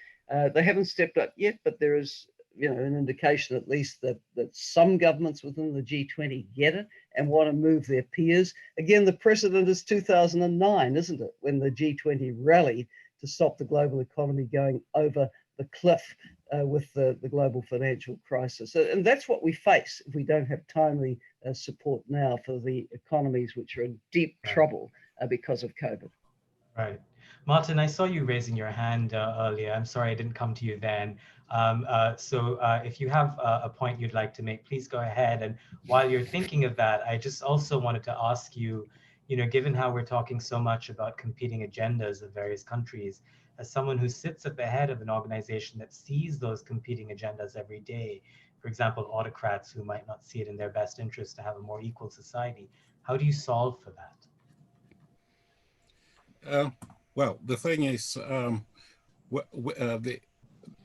S6: They haven't stepped up yet, but there is an indication at least that some governments within the G20 get it and want to move their peers. Again, the precedent is 2009, isn't it? When the G20 rallied to stop the global economy going over the cliff with the global financial crisis. And that's what we face if we don't have timely support now for the economies which are in deep trouble because of COVID.
S1: Right. Martin, I saw you raising your hand earlier. I'm sorry I didn't come to you then. So if you have a point you'd like to make, please go ahead. And while you're thinking of that, I just also wanted to ask you, given how we're talking so much about competing agendas of various countries, as someone who sits at the head of an organization that sees those competing agendas every day, for example, autocrats who might not see it in their best interest to have a more equal society, how do you solve for that?
S7: Well, the thing is, our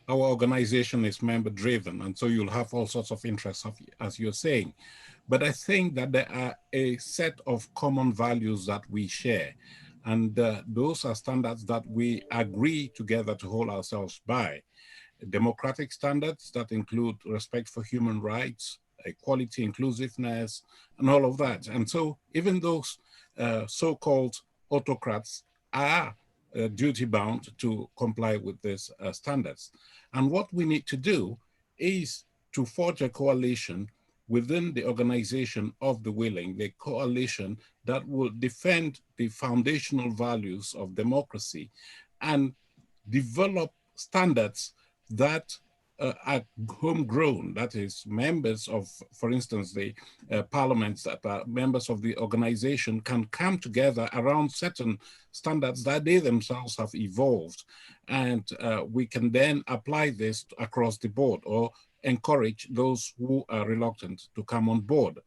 S7: organization is member driven, and so you'll have all sorts of interests, as you're saying. But I think that there are a set of common values that we share, and those are standards that we agree together to hold ourselves by. Democratic standards that include respect for human rights, equality, inclusiveness, and all of that. And so even those so-called autocrats are duty-bound to comply with these standards. And what we need to do is to forge a coalition within the organization of the willing, the coalition that will defend the foundational values of democracy and develop standards that are homegrown, that is, members of, for instance, the parliaments that are members of the organization can come together around certain standards that they themselves have evolved. And we can then apply this across the board or encourage those who are reluctant to come on board.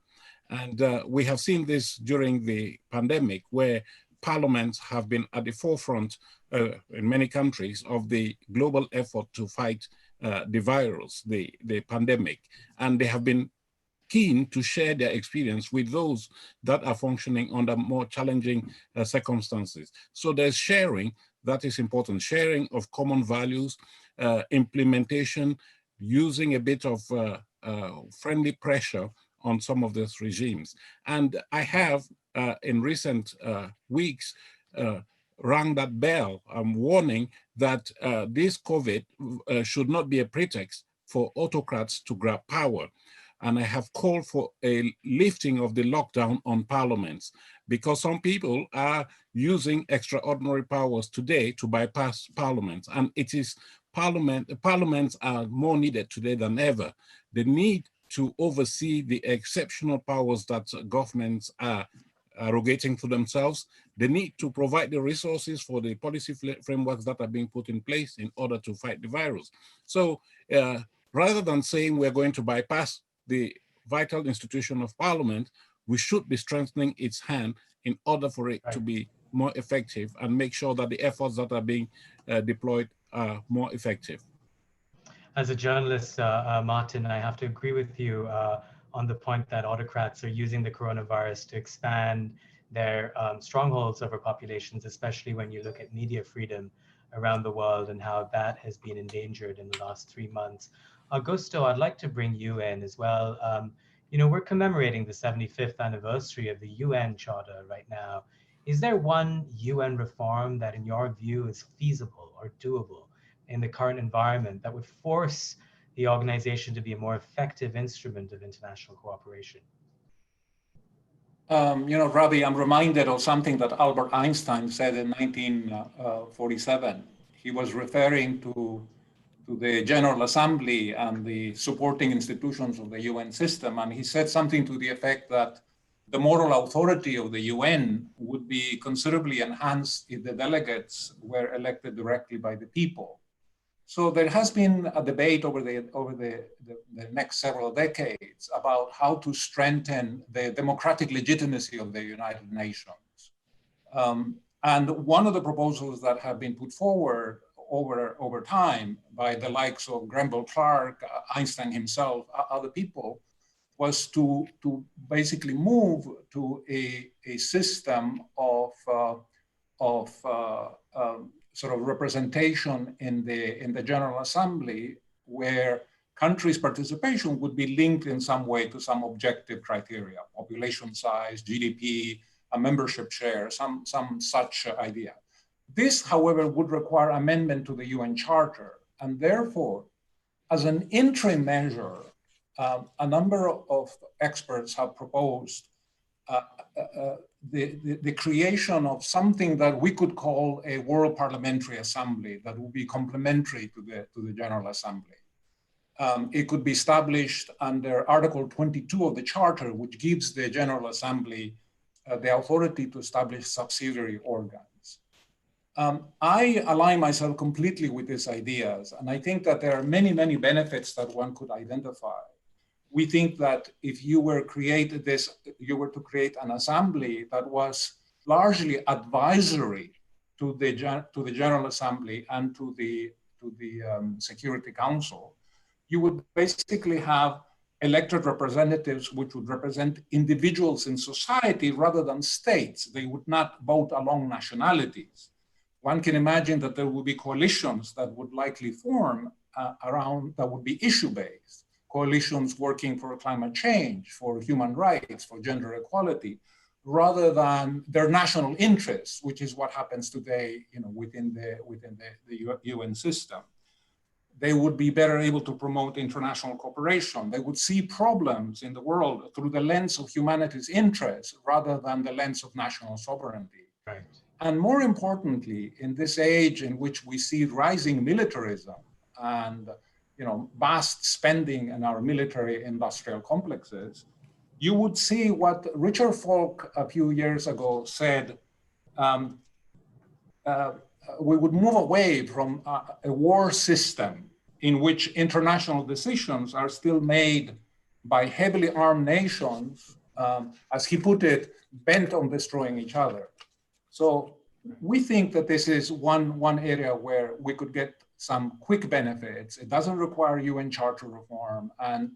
S7: And we have seen this during the pandemic, where parliaments have been at the forefront in many countries of the global effort to fight the virus, the pandemic. And they have been keen to share their experience with those that are functioning under more challenging circumstances. So there's sharing that is important, sharing of common values, implementation, using a bit of friendly pressure on some of these regimes. And I have, in recent weeks, rang that bell. I'm warning that this COVID should not be a pretext for autocrats to grab power. And I have called for a lifting of the lockdown on parliaments, because some people are using extraordinary powers today to bypass parliaments. And it is parliaments are more needed today than ever. The need to oversee the exceptional powers that governments are arrogating to themselves, the need to provide the resources for the policy frameworks that are being put in place in order to fight the virus. So rather than saying we're going to bypass the vital institution of parliament, we should be strengthening its hand in order for it to be more effective and make sure that the efforts that are being deployed are more effective.
S1: As a journalist, Martin, I have to agree with you on the point that autocrats are using the coronavirus to expand their strongholds over populations, especially when you look at media freedom around the world and how that has been endangered in the last 3 months. Augusto, I'd like to bring you in as well. We're commemorating the 75th anniversary of the UN Charter right now. Is there one UN reform that in your view is feasible or doable in the current environment that would force the organization to be a more effective instrument of international cooperation?
S8: Ravi, I'm reminded of something that Albert Einstein said in 1947. He was referring to the General Assembly and the supporting institutions of the UN system. And he said something to the effect that the moral authority of the UN would be considerably enhanced if the delegates were elected directly by the people. So there has been a debate over the next several decades about how to strengthen the democratic legitimacy of the United Nations. And one of the proposals that have been put forward over time by the likes of Grenville Clark, Einstein himself, other people, was to basically move to a system of sort of representation in the General Assembly, where countries' participation would be linked in some way to some objective criteria, population size, GDP, a membership share, some such idea. This, however, would require amendment to the UN Charter, and therefore, as an interim measure, a number of experts have proposed the creation of something that we could call a World Parliamentary Assembly that would be complementary to the General Assembly. It could be established under Article 22 of the Charter, which gives the General Assembly the authority to establish subsidiary organs. I align myself completely with these ideas, and I think that there are many, many benefits that one could identify. We think that if you were to create an assembly that was largely advisory to the General Assembly and to the Security Council, you would basically have elected representatives which would represent individuals in society rather than states. They would not vote along nationalities. One can imagine that there would be coalitions that would likely form around, that would be issue-based, coalitions working for climate change, for human rights, for gender equality, rather than their national interests, which is what happens today, within the UN system. They would be better able to promote international cooperation. They would see problems in the world through the lens of humanity's interests rather than the lens of national sovereignty.
S1: Right.
S8: And more importantly, in this age in which we see rising militarism and vast spending in our military industrial complexes, you would see what Richard Falk a few years ago said, we would move away from a war system in which international decisions are still made by heavily armed nations, as he put it, bent on destroying each other. So we think that this is one area where we could get some quick benefits. It doesn't require UN Charter reform, and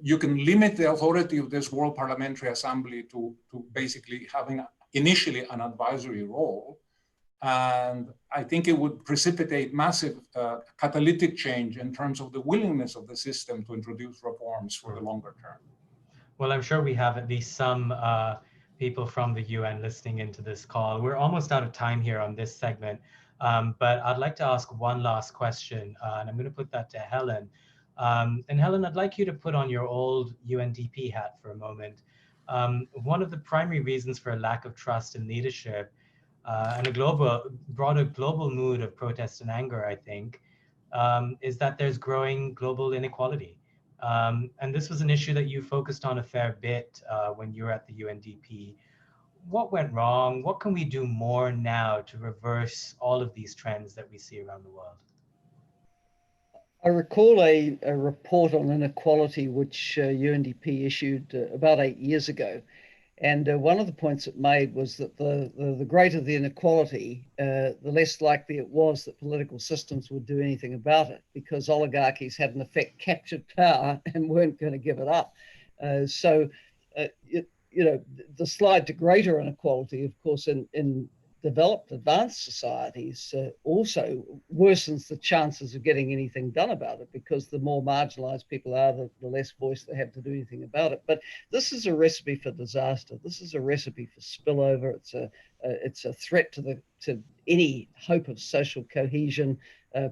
S8: you can limit the authority of this World Parliamentary Assembly to basically having initially an advisory role. And I think it would precipitate massive catalytic change in terms of the willingness of the system to introduce reforms for the longer term.
S1: Well, I'm sure we have at least some people from the UN listening into this call. We're almost out of time here on this segment, but I'd like to ask one last question, and I'm going to put that to Helen. And Helen, I'd like you to put on your old UNDP hat for a moment. One of the primary reasons for a lack of trust in leadership and a broader global mood of protest and anger, I think, is that there's growing global inequality. And this was an issue that you focused on a fair bit when you were at the UNDP. What went wrong? What can we do more now to reverse all of these trends that we see around the world?
S6: I recall a report on inequality which UNDP issued about 8 years ago. And one of the points it made was that the greater the inequality, the less likely it was that political systems would do anything about it, because oligarchies had in effect captured power and weren't going to give it up. The slide to greater inequality, of course, in developed, advanced societies also worsens the chances of getting anything done about it, because the more marginalized people are, the less voice they have to do anything about it. But this is a recipe for disaster. This is a recipe for spillover. It's a threat to any hope of social cohesion,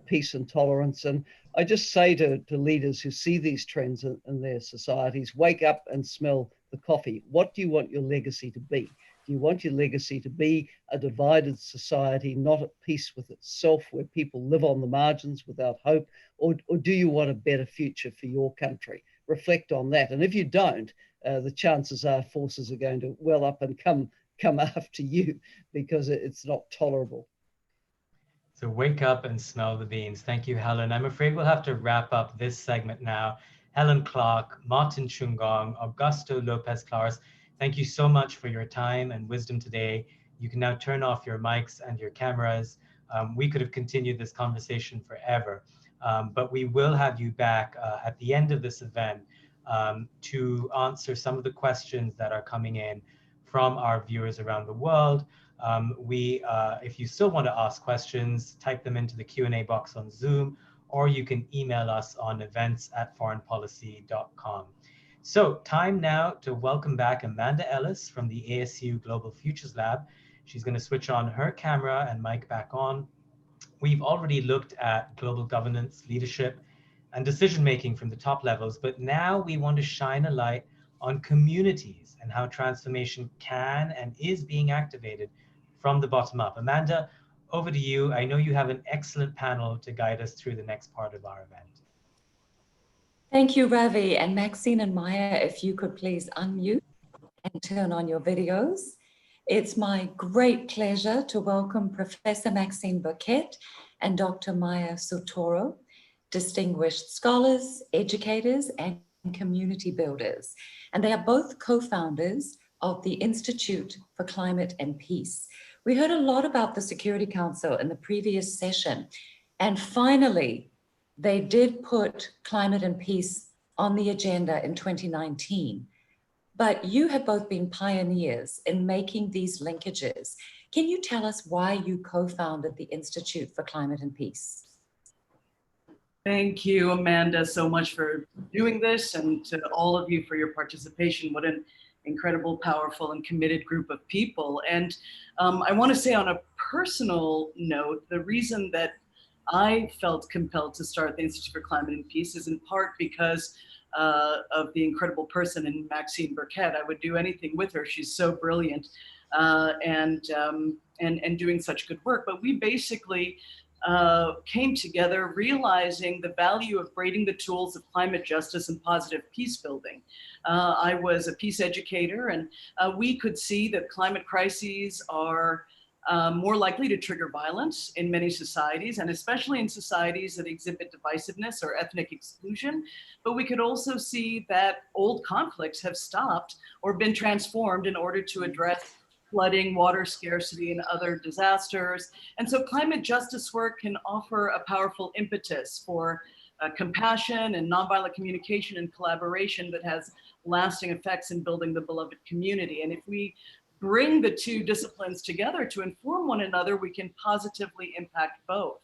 S6: peace and tolerance. And I just say to leaders who see these trends in their societies, wake up and smell the coffee. What do you want your legacy to be? Do you want your legacy to be a divided society, not at peace with itself, where people live on the margins without hope? Or do you want a better future for your country? Reflect on that. And if you don't, the chances are forces are going to well up and come after you, because it's not tolerable.
S1: So wake up and smell the beans. Thank you, Helen. I'm afraid we'll have to wrap up this segment now. Helen Clark, Martin Chungong, Augusto Lopez-Claros, thank you so much for your time and wisdom today. You can now turn off your mics and your cameras. We could have continued this conversation forever, but we will have you back at the end of this event to answer some of the questions that are coming in from our viewers around the world. If you still want to ask questions, type them into the Q&A box on Zoom, or you can email us on events@foreignpolicy.com. So time now to welcome back Amanda Ellis from the ASU Global Futures Lab. She's going to switch on her camera and mic back on. We've already looked at global governance, leadership, and decision-making from the top levels, but now we want to shine a light on communities and how transformation can and is being activated from the bottom up. Amanda, over to you. I know you have an excellent panel to guide us through the next part of our event.
S2: Thank you, Ravi. And Maxine and Maya, if you could please unmute and turn on your videos. It's my great pleasure to welcome Professor Maxine Burkett and Dr. Maya Sotoro, distinguished scholars, educators, and community builders. And they are both co-founders of the Institute for Climate and Peace. We heard a lot about the Security Council in the previous session. And finally, they did put climate and peace on the agenda in 2019. But you have both been pioneers in making these linkages. Can you tell us why you co-founded the Institute for Climate and Peace?
S9: Thank you, Amanda, so much for doing this, and to all of you for your participation. What an incredible, powerful, and committed group of people. And I want to say on a personal note, the reason that I felt compelled to start the Institute for Climate and Peace is in part because of the incredible person in Maxine Burkett. I would do anything with her. She's so brilliant and doing such good work. But we basically came together realizing the value of braiding the tools of climate justice and positive peace building. I was a peace educator, and we could see that climate crises are more likely to trigger violence in many societies, and especially in societies that exhibit divisiveness or ethnic exclusion. But we could also see that old conflicts have stopped or been transformed in order to address flooding, water scarcity, and other disasters. And so climate justice work can offer a powerful impetus for compassion and nonviolent communication and collaboration that has lasting effects in building the beloved community. And if we bring the two disciplines together to inform one another, we can positively impact both.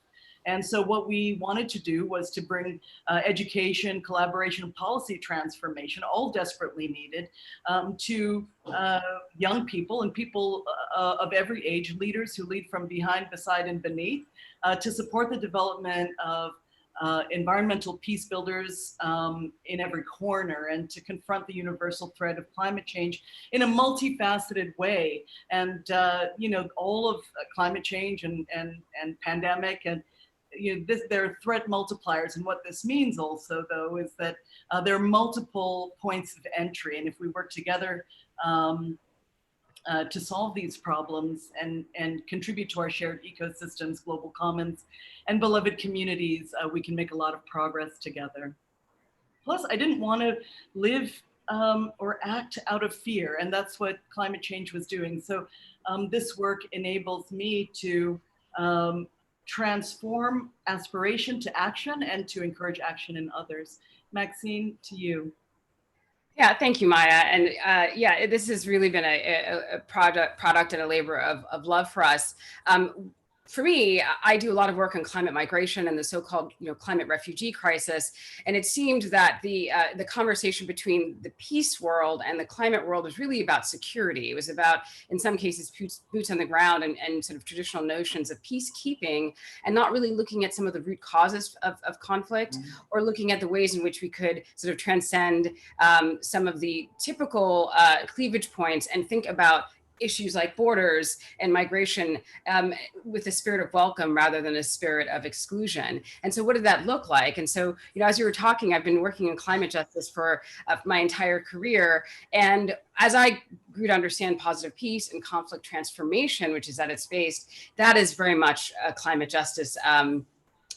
S9: And so what we wanted to do was to bring education, collaboration, and policy transformation, all desperately needed, to young people and people of every age, leaders who lead from behind, beside, and beneath, to support the development of environmental peace builders in every corner, and to confront the universal threat of climate change in a multifaceted way. And you know, all of climate change and pandemic, and you know, there are threat multipliers. And what this means also, though, is that there are multiple points of entry, and if we work together to solve these problems and contribute to our shared ecosystems, global commons, and beloved communities, we can make a lot of progress together. Plus, I didn't want to live or act out of fear, and that's what climate change was doing. So this work enables me to transform aspiration to action and to encourage action in others. Maxine, to you.
S10: Yeah, thank you, Maya. And yeah, this has really been a product and a labor of love for us. For me, I do a lot of work on climate migration and the so-called climate refugee crisis. And it seemed that the conversation between the peace world and the climate world was really about security. It was about, in some cases, boots on the ground and sort of traditional notions of peacekeeping, and not really looking at some of the root causes of conflict, or looking at the ways in which we could sort of transcend some of the typical cleavage points and think about issues like borders and migration with a spirit of welcome rather than a spirit of exclusion. And so what did that look like? And so, as you were talking, I've been working in climate justice for my entire career. And as I grew to understand positive peace and conflict transformation, which is at its base, that is very much a climate justice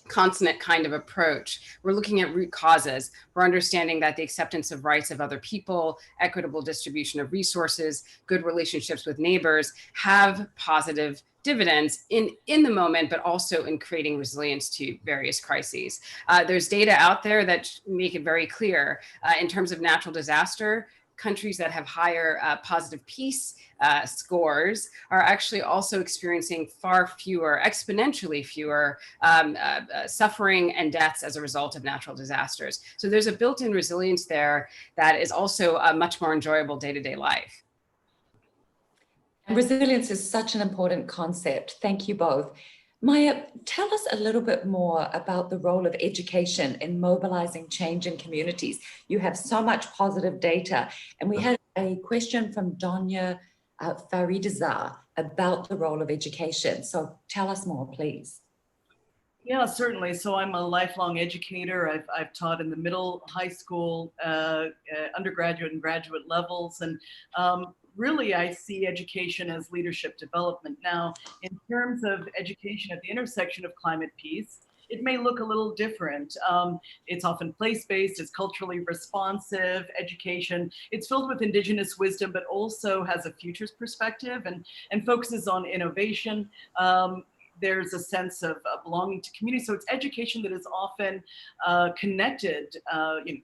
S10: consummate kind of approach. We're looking at root causes. We're understanding that the acceptance of rights of other people, equitable distribution of resources, good relationships with neighbors have positive dividends in the moment, but also in creating resilience to various crises. There's data out there that make it very clear in terms of natural disaster. countries that have higher positive peace scores are actually also experiencing far fewer, exponentially fewer suffering and deaths as a result of natural disasters. So there's a built-in resilience there that is also a much more enjoyable day-to-day life.
S2: And resilience is such an important concept. Thank you both. Maya, tell us a little bit more about the role of education in mobilizing change in communities. You have so much positive data, and we had a question from Donya Faridazar about the role of education. So tell us more, please.
S9: Yeah, certainly. So I'm a lifelong educator. I've taught in the middle, high school, undergraduate and graduate levels. And really, I see education as leadership development. Now, in terms of education at the intersection of climate peace, it may look a little different. It's often place-based, it's culturally responsive education. It's filled with indigenous wisdom, but also has a futures perspective and focuses on innovation. There's a sense of belonging to community. So it's education that is often connected,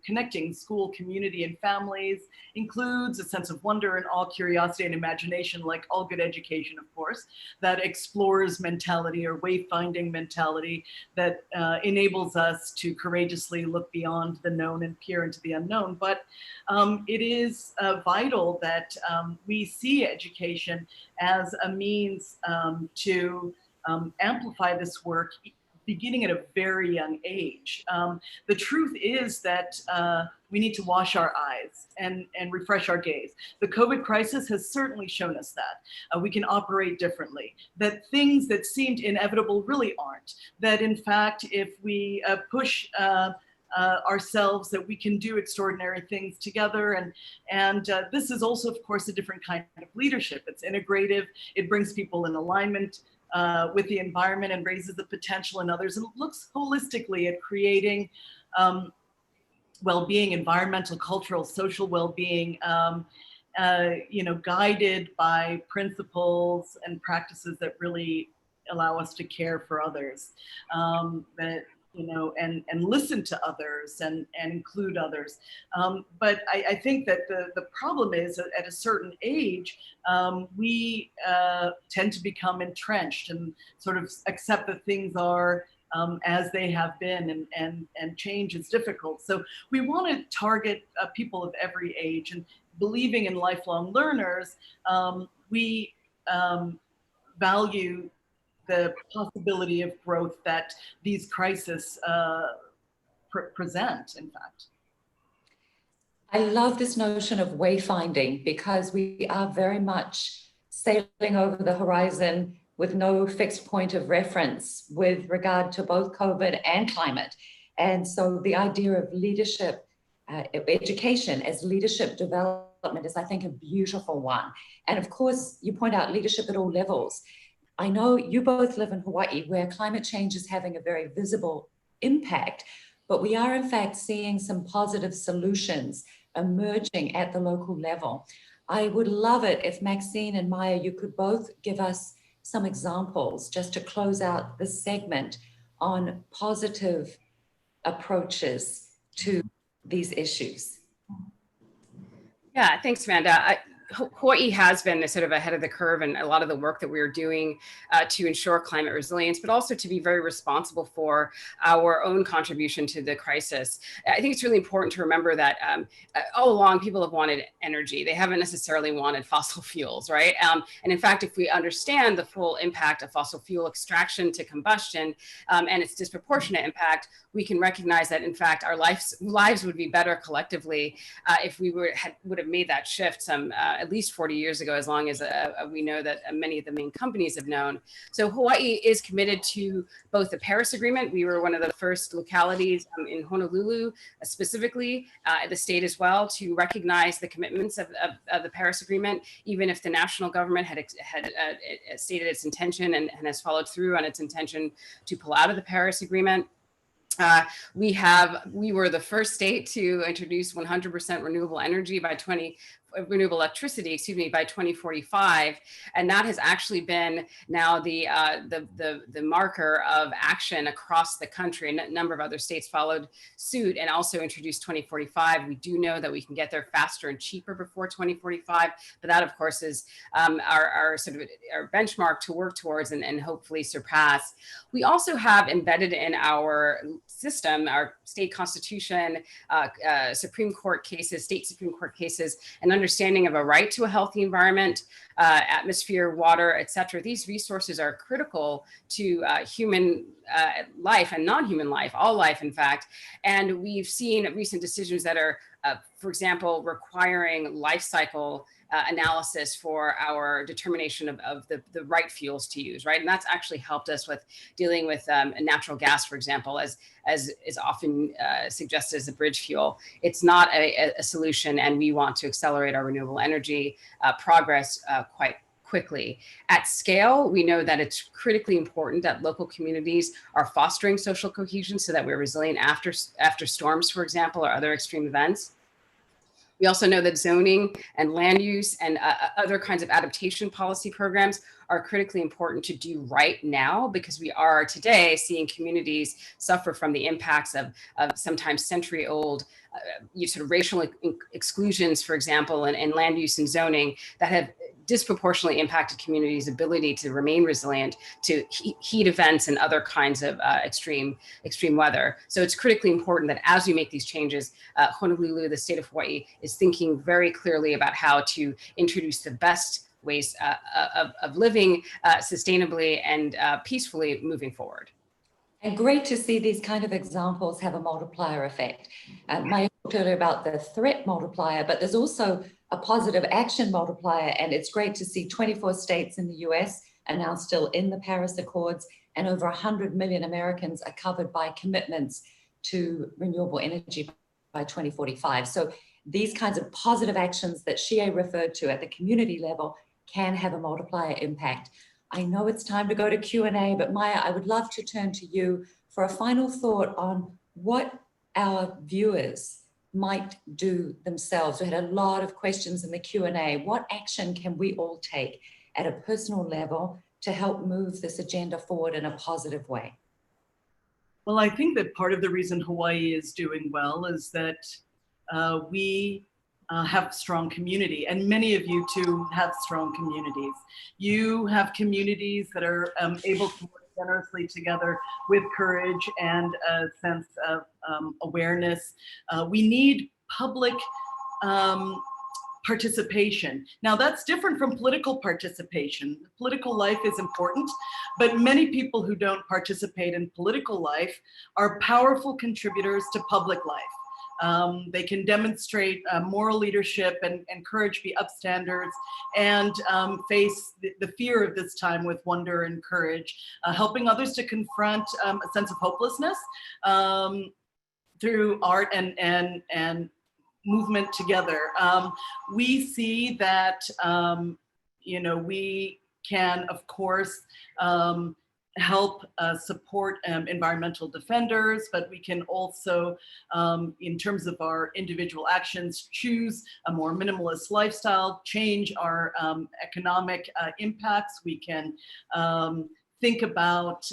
S9: connecting school, community, and families, includes a sense of wonder and awe, curiosity, and imagination, like all good education, of course, that explores mentality or wayfinding mentality that enables us to courageously look beyond the known and peer into the unknown. But it is vital that we see education as a means to amplify this work beginning at a very young age. The truth is that we need to wash our eyes and refresh our gaze. The COVID crisis has certainly shown us that. We can operate differently, that things that seemed inevitable really aren't, that in fact, if we push ourselves, that we can do extraordinary things together. And this is also, of course, a different kind of leadership. It's integrative, it brings people in alignment with the environment and raises the potential in others, and looks holistically at creating well-being, environmental, cultural, social well-being, guided by principles and practices that really allow us to care for others, and listen to others and include others. But I think that the problem is that at a certain age, we tend to become entrenched and sort of accept that things are as they have been, and change is difficult. So we want to target people of every age, and believing in lifelong learners, we value the possibility of growth that these crises present, in fact.
S2: I love this notion of wayfinding, because we are very much sailing over the horizon with no fixed point of reference with regard to both COVID and climate. And so the idea of leadership, education as leadership development is, I think, a beautiful one. And of course, you point out leadership at all levels. I know you both live in Hawaii, where climate change is having a very visible impact, but we are in fact seeing some positive solutions emerging at the local level. I would love it if Maxine and Maya, you could both give us some examples just to close out this segment on positive approaches to these issues.
S10: Yeah, thanks, Amanda. Hawaii has been sort of ahead of the curve in a lot of the work that we are doing to ensure climate resilience, but also to be very responsible for our own contribution to the crisis. I think it's really important to remember that all along people have wanted energy. They haven't necessarily wanted fossil fuels, right? And in fact, if we understand the full impact of fossil fuel extraction to combustion and its disproportionate impact, we can recognize that in fact our lives would be better collectively if we would have made that shift some at least 40 years ago, as long as we know that many of the main companies have known. So Hawaii is committed to both the Paris Agreement. We were one of the first localities in Honolulu, specifically, the state as well, to recognize the commitments of the Paris Agreement, even if the national government had stated its intention and has followed through on its intention to pull out of the Paris Agreement. We were the first state to introduce 100% renewable energy by renewable electricity, by 2045, and that has actually been now the marker of action across the country. And a number of other states followed suit and also introduced 2045. We do know that we can get there faster and cheaper before 2045, but that, of course, is our sort of our benchmark to work towards and hopefully surpass. We also have embedded in our system, our state constitution, Supreme Court cases, state Supreme Court cases, an understanding of a right to a healthy environment, atmosphere, water, et cetera. These resources are critical to human life and non-human life, all life, in fact. And we've seen recent decisions that are, for example, requiring life cycle analysis for our determination of the right fuels to use, right? And that's actually helped us with dealing with natural gas, for example, as is often suggested as a bridge fuel. It's not a solution, and we want to accelerate our renewable energy progress quite quickly. At scale, we know that it's critically important that local communities are fostering social cohesion so that we're resilient after storms, for example, or other extreme events. We also know that zoning and land use and other kinds of adaptation policy programs are critically important to do right now, because we are today seeing communities suffer from the impacts of sometimes century-old sort of racial exclusions, for example, and land use and zoning that have disproportionately impacted communities' ability to remain resilient to heat events and other kinds of extreme weather. So it's critically important that as we make these changes, Honolulu, the state of Hawaii, is thinking very clearly about how to introduce the best ways of living sustainably and peacefully moving forward.
S2: And great to see these kind of examples have a multiplier effect. Maya talked earlier about the threat multiplier, but there's also a positive action multiplier. And it's great to see 24 states in the US are now still in the Paris Accords, and over 100 million Americans are covered by commitments to renewable energy by 2045. So these kinds of positive actions that Shie referred to at the community level can have a multiplier impact. I know it's time to go to Q&A, but Maya, I would love to turn to you for a final thought on what our viewers might do themselves. We had a lot of questions in the Q&A. What action can we all take at a personal level to help move this agenda forward in a positive way?
S9: Well, I think that part of the reason Hawaii is doing well is that we have strong community, and many of you too have strong communities. You have communities that are able to work generously together with courage and a sense of awareness. We need public participation. Now that's different from political participation. Political life is important, but many people who don't participate in political life are powerful contributors to public life. They can demonstrate moral leadership and courage, be upstanders, and face the fear of this time with wonder and courage, helping others to confront a sense of hopelessness through art and movement together. We see that, we can, of course, help support environmental defenders, but we can also, in terms of our individual actions, choose a more minimalist lifestyle, change our economic impacts. We can think about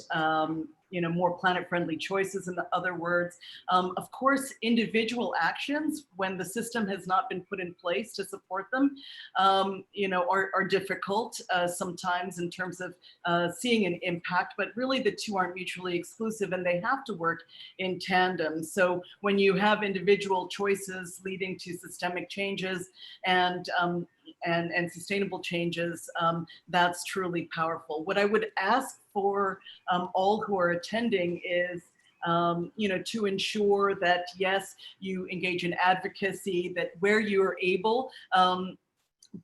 S9: more planet-friendly choices, in other words. Of course, individual actions, when the system has not been put in place to support them, are difficult sometimes in terms of seeing an impact, but really the two aren't mutually exclusive and they have to work in tandem. So when you have individual choices leading to systemic changes and sustainable changes, that's truly powerful. What I would ask for all who are attending is, to ensure that, yes, you engage in advocacy, that where you're able,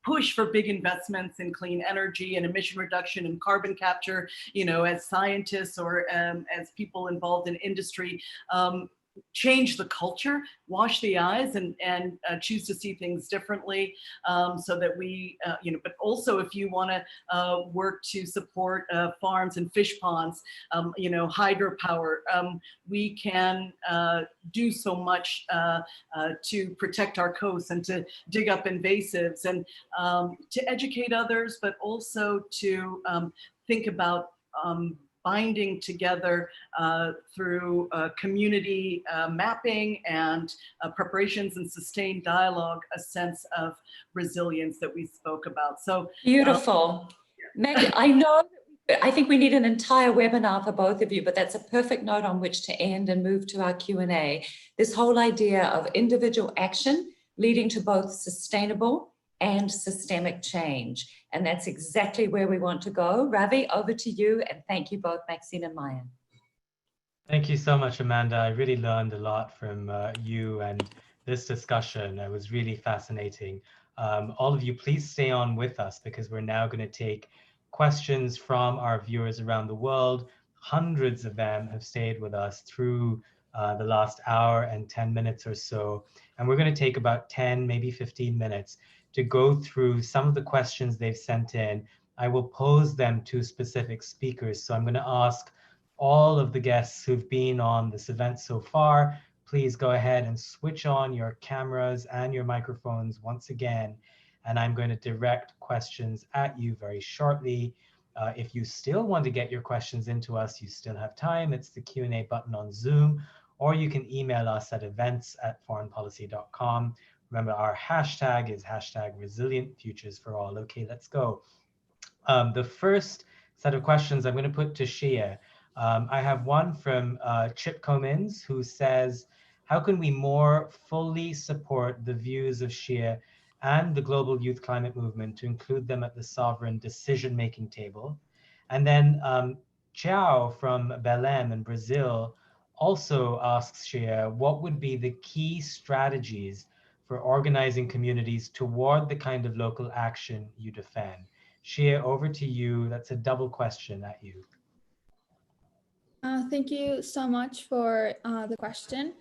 S9: push for big investments in clean energy and emission reduction and carbon capture, as scientists or as people involved in industry. change the culture, wash the eyes, and choose to see things differently, so that we, but also if you want to work to support farms and fish ponds, hydropower, we can do so much to protect our coasts and to dig up invasives and to educate others, but also to think about binding together through community mapping and preparations and sustained dialogue, a sense of resilience that we spoke about. So
S2: beautiful. Meg, I think we need an entire webinar for both of you, but that's a perfect note on which to end and move to our Q&A. This whole idea of individual action leading to both sustainable and systemic change. And that's exactly where we want to go. Ravi, over to you, and thank you both, Maxine and Maya.
S1: Thank you so much, Amanda. I really learned a lot from you and this discussion. It was really fascinating. All of you, please stay on with us because we're now going to take questions from our viewers around the world. Hundreds of them have stayed with us through the last hour and 10 minutes or so. And we're going to take about 10, maybe 15 minutes to go through some of the questions they've sent in. I will pose them to specific speakers. So I'm going to ask all of the guests who've been on this event so far, please go ahead and switch on your cameras and your microphones once again. And I'm going to direct questions at you very shortly. If you still want to get your questions into us, you still have time. It's the Q&A button on Zoom, or you can email us at events@foreignpolicy.com. Remember, our hashtag is #ResilientFuturesForAll. Okay, let's go. The first set of questions I'm going to put to Shia. I have one from Chip Comins, who says, how can we more fully support the views of Shia and the global youth climate movement to include them at the sovereign decision-making table? And then Chiao from Belém in Brazil also asks Shia, what would be the key strategies for organizing communities toward the kind of local action you defend? Shia, over to you. That's a double question at you.
S5: Thank you so much for the question.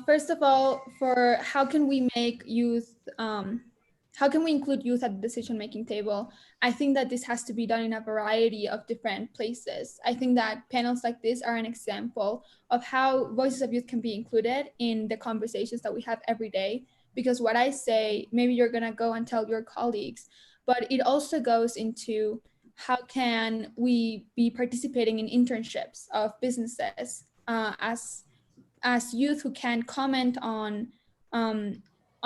S5: First of all, for how can we make youth, how can we include youth at the decision-making table? I think that this has to be done in a variety of different places. I think that panels like this are an example of how voices of youth can be included in the conversations that we have every day. Because what I say, maybe you're gonna go and tell your colleagues, but it also goes into how can we be participating in internships of businesses as youth who can comment on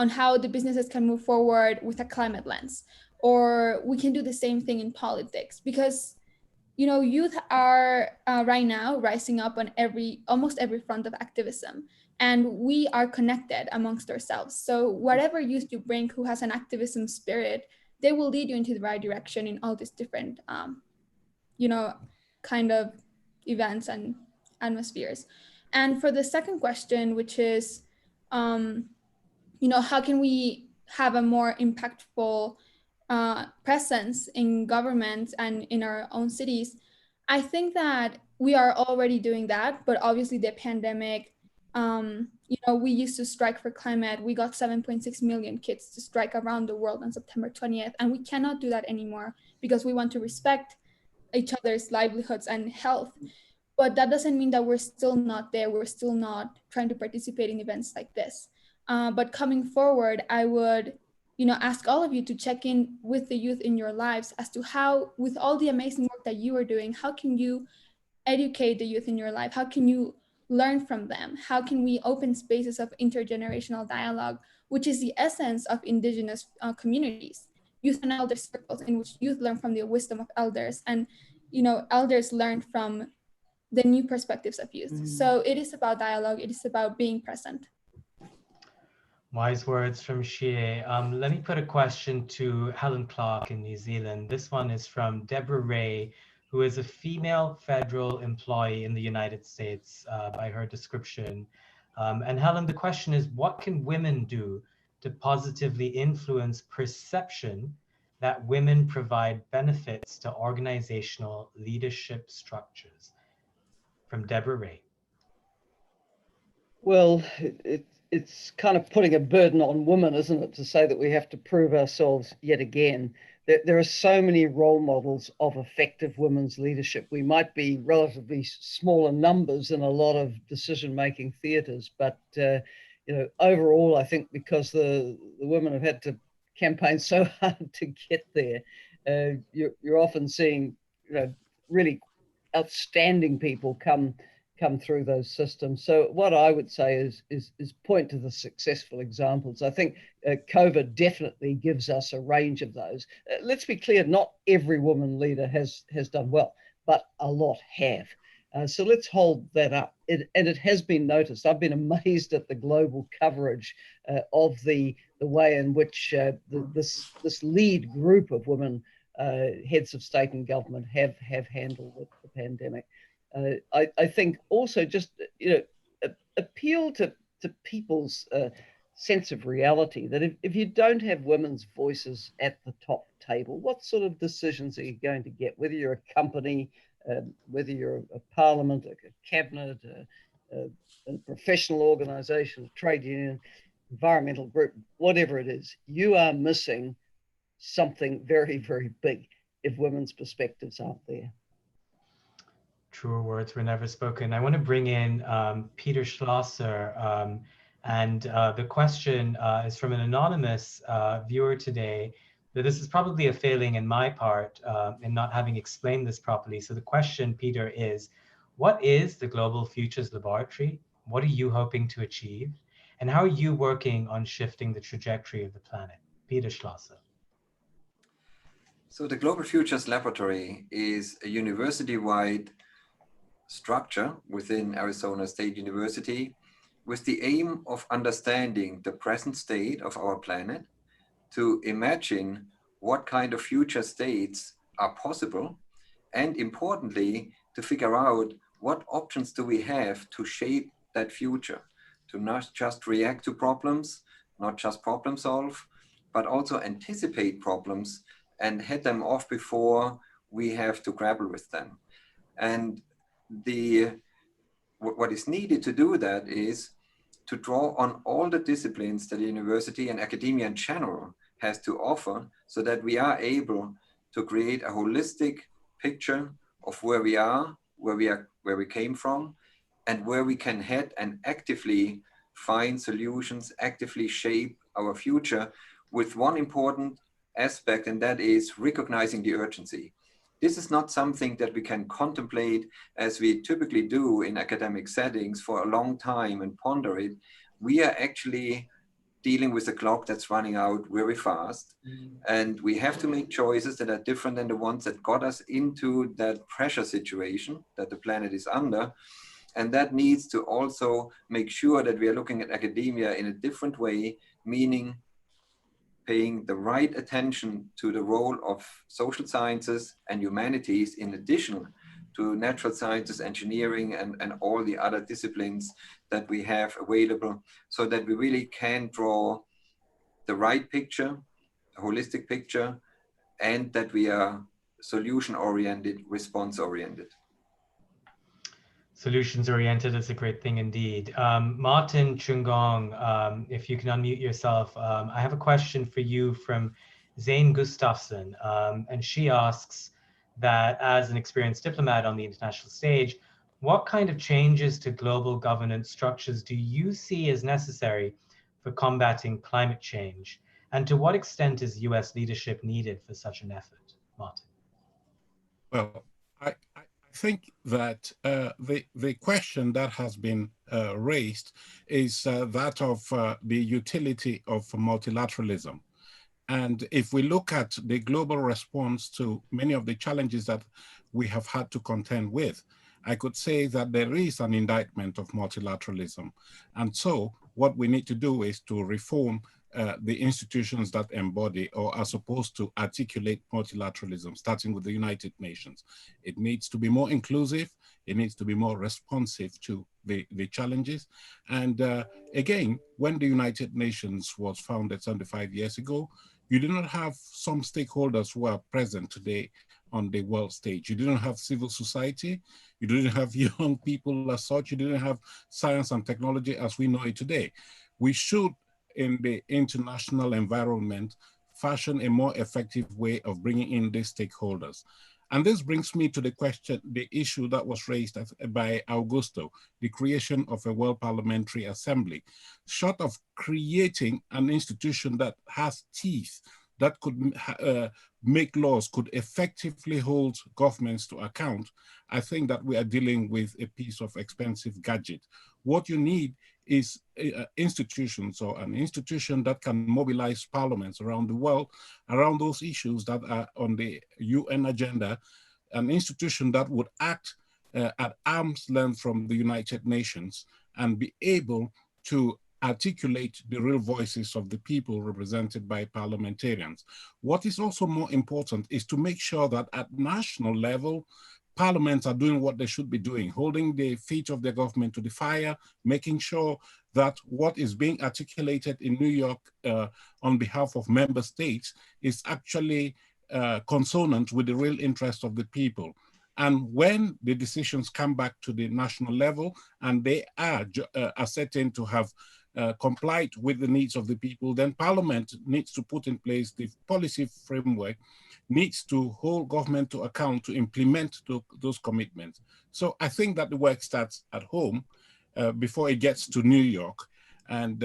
S5: how the businesses can move forward with a climate lens. Or we can do the same thing in politics, because youth are right now rising up on almost every front of activism, and we are connected amongst ourselves. So whatever youth you bring who has an activism spirit, they will lead you into the right direction in all these different kind of events and atmospheres. And for the second question, which is how can we have a more impactful presence in governments and in our own cities? I think that we are already doing that, but obviously the pandemic, we used to strike for climate. We got 7.6 million kids to strike around the world on September 20th, and we cannot do that anymore because we want to respect each other's livelihoods and health. But that doesn't mean that we're still not there. We're still not trying to participate in events like this. But coming forward, I would ask all of you to check in with the youth in your lives as to how, with all the amazing work that you are doing, how can you educate the youth in your life? How can you learn from them? How can we open spaces of intergenerational dialogue, which is the essence of indigenous communities, youth and elder circles in which youth learn from the wisdom of elders, and elders learn from the new perspectives of youth. So it is about dialogue. It is about being present.
S1: Wise words from Shea. Let me put a question to Helen Clark in New Zealand. This one is from Deborah Ray, who is a female federal employee in the United States by her description. And Helen, the question is, what can women do to positively influence perception that women provide benefits to organizational leadership structures? From Deborah Ray.
S6: Well, it's kind of putting a burden on women, isn't it, to say that we have to prove ourselves yet again. There are so many role models of effective women's leadership. We might be relatively small in numbers in a lot of decision-making theatres, but overall, I think because the women have had to campaign so hard to get there, you're often seeing really outstanding people come through those systems. So what I would say is point to the successful examples. I think COVID definitely gives us a range of those. Let's be clear, not every woman leader has done well, but a lot have. So let's hold that up. And it has been noticed. I've been amazed at the global coverage of the way in which this lead group of women heads of state and government have handled the pandemic. I think also just appeal to people's sense of reality, that if you don't have women's voices at the top table, what sort of decisions are you going to get? Whether you're a company, whether you're a parliament, a cabinet, a professional organization, a trade union, environmental group, whatever it is, you are missing something very, very big if women's perspectives aren't there.
S1: Truer words were never spoken. I want to bring in Peter Schlosser, and the question is from an anonymous viewer today. But this is probably a failing in my part in not having explained this properly. So the question, Peter, is, what is the Global Futures Laboratory? What are you hoping to achieve? And how are you working on shifting the trajectory of the planet? Peter Schlosser.
S3: So the Global Futures Laboratory is a university-wide structure within Arizona State University with the aim of understanding the present state of our planet, to imagine what kind of future states are possible, and importantly, to figure out what options do we have to shape that future, to not just react to problems, not just problem solve, but also anticipate problems and head them off before we have to grapple with them. And what is needed to do that is to draw on all the disciplines that the university and academia in general has to offer, so that we are able to create a holistic picture of where we are, where we came from, and where we can head, and actively find solutions, actively shape our future with one important aspect, and that is recognizing the urgency. This is not something that we can contemplate as we typically do in academic settings for a long time and ponder it. We are actually dealing with a clock that's running out very fast. And we have to make choices that are different than the ones that got us into that pressure situation that the planet is under. And that needs to also make sure that we are looking at academia in a different way, meaning paying the right attention to the role of social sciences and humanities in addition to natural sciences, engineering, and all the other disciplines that we have available, so that we really can draw the right picture, a holistic picture, and that we are solution-oriented, response-oriented.
S1: Solutions-oriented is a great thing indeed. Martin Chungong, if you can unmute yourself, I have a question for you from Zane Gustafsson, and she asks that as an experienced diplomat on the international stage, what kind of changes to global governance structures do you see as necessary for combating climate change? And to what extent is US leadership needed for such an effort? Martin.
S7: Well, I think that the question that has been raised is that of the utility of multilateralism. And if we look at the global response to many of the challenges that we have had to contend with, I could say that there is an indictment of multilateralism. And so what we need to do is to reform the institutions that embody or are supposed to articulate multilateralism, starting with the United Nations. It needs to be more inclusive. It needs to be more responsive to the challenges. And again, when the United Nations was founded 75 years ago, you do not have some stakeholders who are present today on the world stage. You didn't have civil society, you didn't have young people as such, you didn't have science and technology as we know it today. We should, in the international environment, fashion a more effective way of bringing in these stakeholders. And this brings me to the question, the issue that was raised by Augusto, the creation of a World Parliamentary Assembly. Short of creating an institution that has teeth, that could make laws, could effectively hold governments to account, I think that we are dealing with a piece of expensive gadget. What you need is institutions, or an institution that can mobilize parliaments around the world around those issues that are on the UN agenda, an institution that would act at arm's length from the United Nations and be able to articulate the real voices of the people represented by parliamentarians. What is also more important is to make sure that at national level, parliaments are doing what they should be doing, holding the feet of their government to the fire, making sure that what is being articulated in New York on behalf of member states is actually consonant with the real interest of the people. And when the decisions come back to the national level and they are ascertained to have complied with the needs of the people, then Parliament needs to put in place the policy framework, needs to hold government to account to implement those commitments. So I think that the work starts at home before it gets to New York. And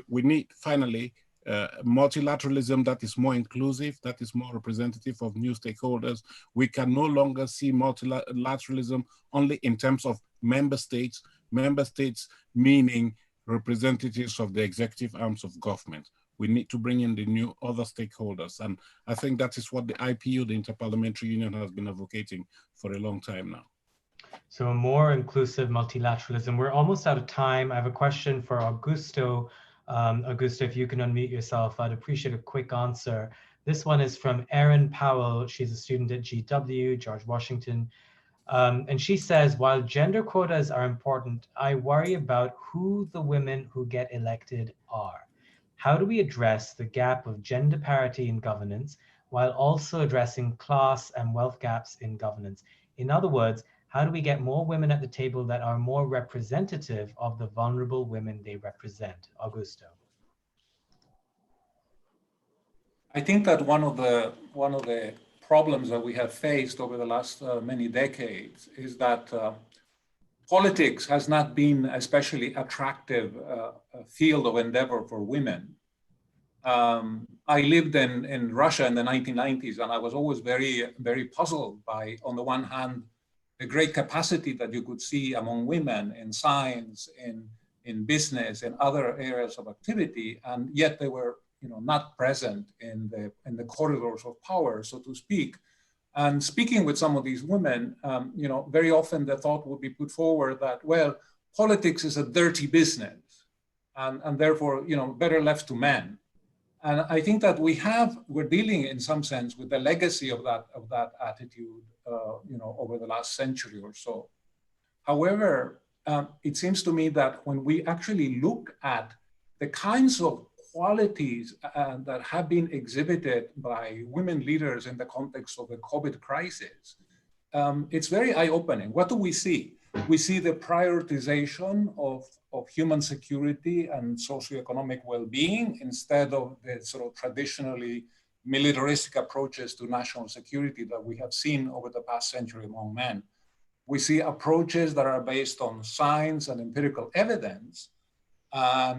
S7: we need, finally, multilateralism that is more inclusive, that is more representative of new stakeholders. We can no longer see multilateralism only in terms of member states meaning representatives of the executive arms of government. We need to bring in the new other stakeholders. And I think that is what the IPU, the Interparliamentary Union, has been advocating for a long time now.
S1: So a more inclusive multilateralism. We're almost out of time. I have a question for Augusto. Augusto, if you can unmute yourself, I'd appreciate a quick answer. This one is from Erin Powell. She's a student at GW, George Washington. And she says, while gender quotas are important, I worry about who the women who get elected are. How do we address the gap of gender parity in governance while also addressing class and wealth gaps in governance? In other words, how do we get more women at the table that are more representative of the vulnerable women they represent? Augusto.
S8: I think that one of the problems that we have faced over the last many decades is that politics has not been especially attractive field of endeavor for women. I lived in Russia in the 1990s, and I was always very, very puzzled by, on the one hand, the great capacity that you could see among women in science, in business, in other areas of activity, and yet they were not present in the corridors of power, so to speak. And speaking with some of these women, very often the thought would be put forward that, well, politics is a dirty business, and therefore, better left to men. And I think that we're dealing in some sense with the legacy of that attitude, over the last century or so. However, it seems to me that when we actually look at the kinds of qualities that have been exhibited by women leaders in the context of the COVID crisis, it's very eye-opening. What do we see? We see the prioritization of human security and socioeconomic well-being instead of the sort of traditionally militaristic approaches to national security that we have seen over the past century among men. We see approaches that are based on science and empirical evidence.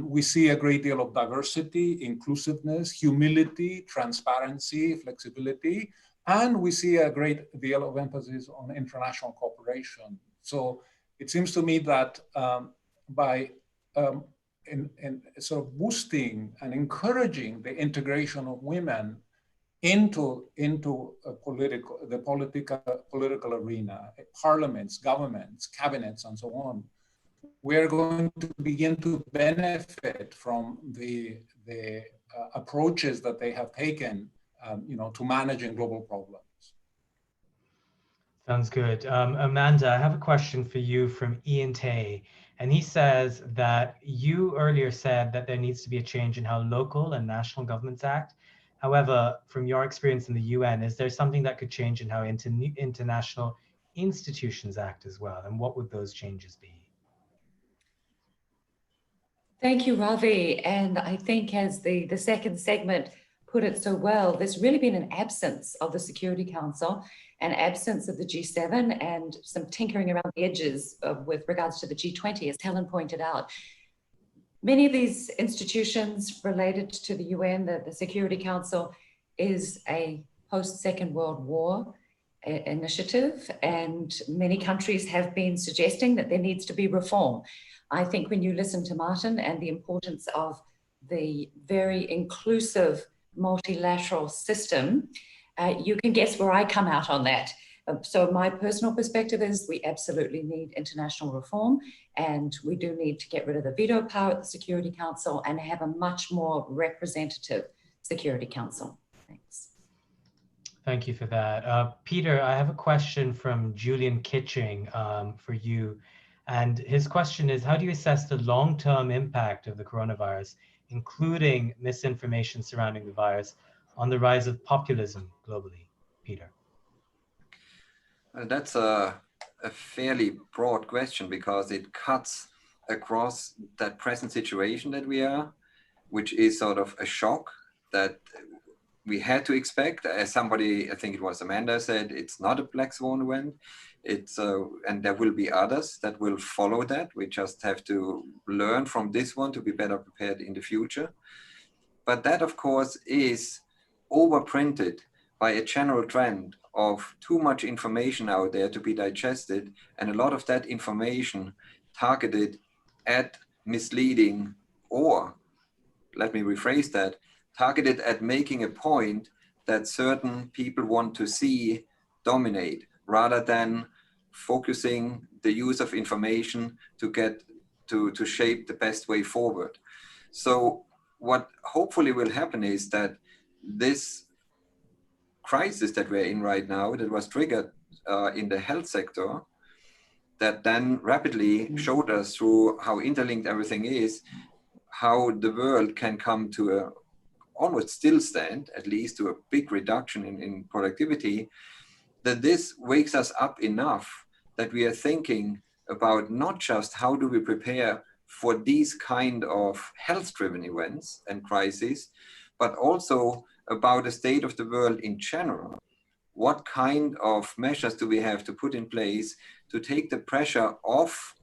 S8: We see a great deal of diversity, inclusiveness, humility, transparency, flexibility, and we see a great deal of emphasis on international cooperation. So it seems to me that by sort of boosting and encouraging the integration of women into the political arena, parliaments, governments, cabinets, and so on, we're going to begin to benefit from the approaches that they have taken, to managing global problems.
S1: Sounds good. Amanda, I have a question for you from Ian Tay. And he says that you earlier said that there needs to be a change in how local and national governments act. However, from your experience in the UN, is there something that could change in how international institutions act as well? And what would those changes be?
S2: Thank you, Ravi. And I think as the second segment put it so well, there's really been an absence of the Security Council, an absence of the G7, and some tinkering around the edges with regards to the G20, as Helen pointed out. Many of these institutions related to the UN, the Security Council, is a post-Second World War initiative, and many countries have been suggesting that there needs to be reform. I think when you listen to Martin and the importance of the very inclusive multilateral system, you can guess where I come out on that. So my personal perspective is we absolutely need international reform, and we do need to get rid of the veto power at the Security Council and have a much more representative Security Council. Thanks.
S1: Thank you for that. Peter, I have a question from Julian Kitching for you. And his question is, how do you assess the long-term impact of the coronavirus, including misinformation surrounding the virus, on the rise of populism globally? Peter.
S3: That's a fairly broad question because it cuts across that present situation that we are, which is sort of a shock that we had to expect. As somebody, I think it was Amanda, said, it's not a black swan event. It's and there will be others that will follow that. We just have to learn from this one to be better prepared in the future. But that, of course, is overprinted by a general trend of too much information out there to be digested, and a lot of that information targeted at misleading, or let me rephrase that, targeted at making a point that certain people want to see dominate, rather than focusing the use of information to get to shape the best way forward. So what hopefully will happen is that this crisis that we're in right now, that was triggered in the health sector, that then rapidly showed us through how interlinked everything is, how the world can come to a almost still stand, at least to a big reduction in productivity, that this wakes us up enough that we are thinking about not just how do we prepare for these kind of health-driven events and crises, but also about the state of the world in general. What kind of measures do we have to put in place to take the pressure off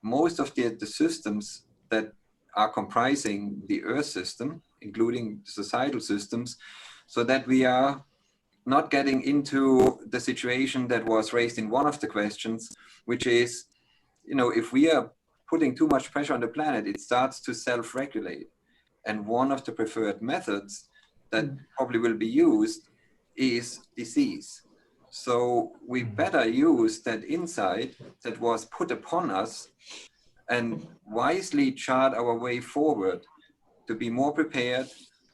S3: most of the systems that are comprising the Earth system, including societal systems, so that we are not getting into the situation that was raised in one of the questions, which is, you know, if we are putting too much pressure on the planet, it starts to self-regulate. And one of the preferred methods that probably will be used is disease. So we better use that insight that was put upon us and wisely chart our way forward to be more prepared,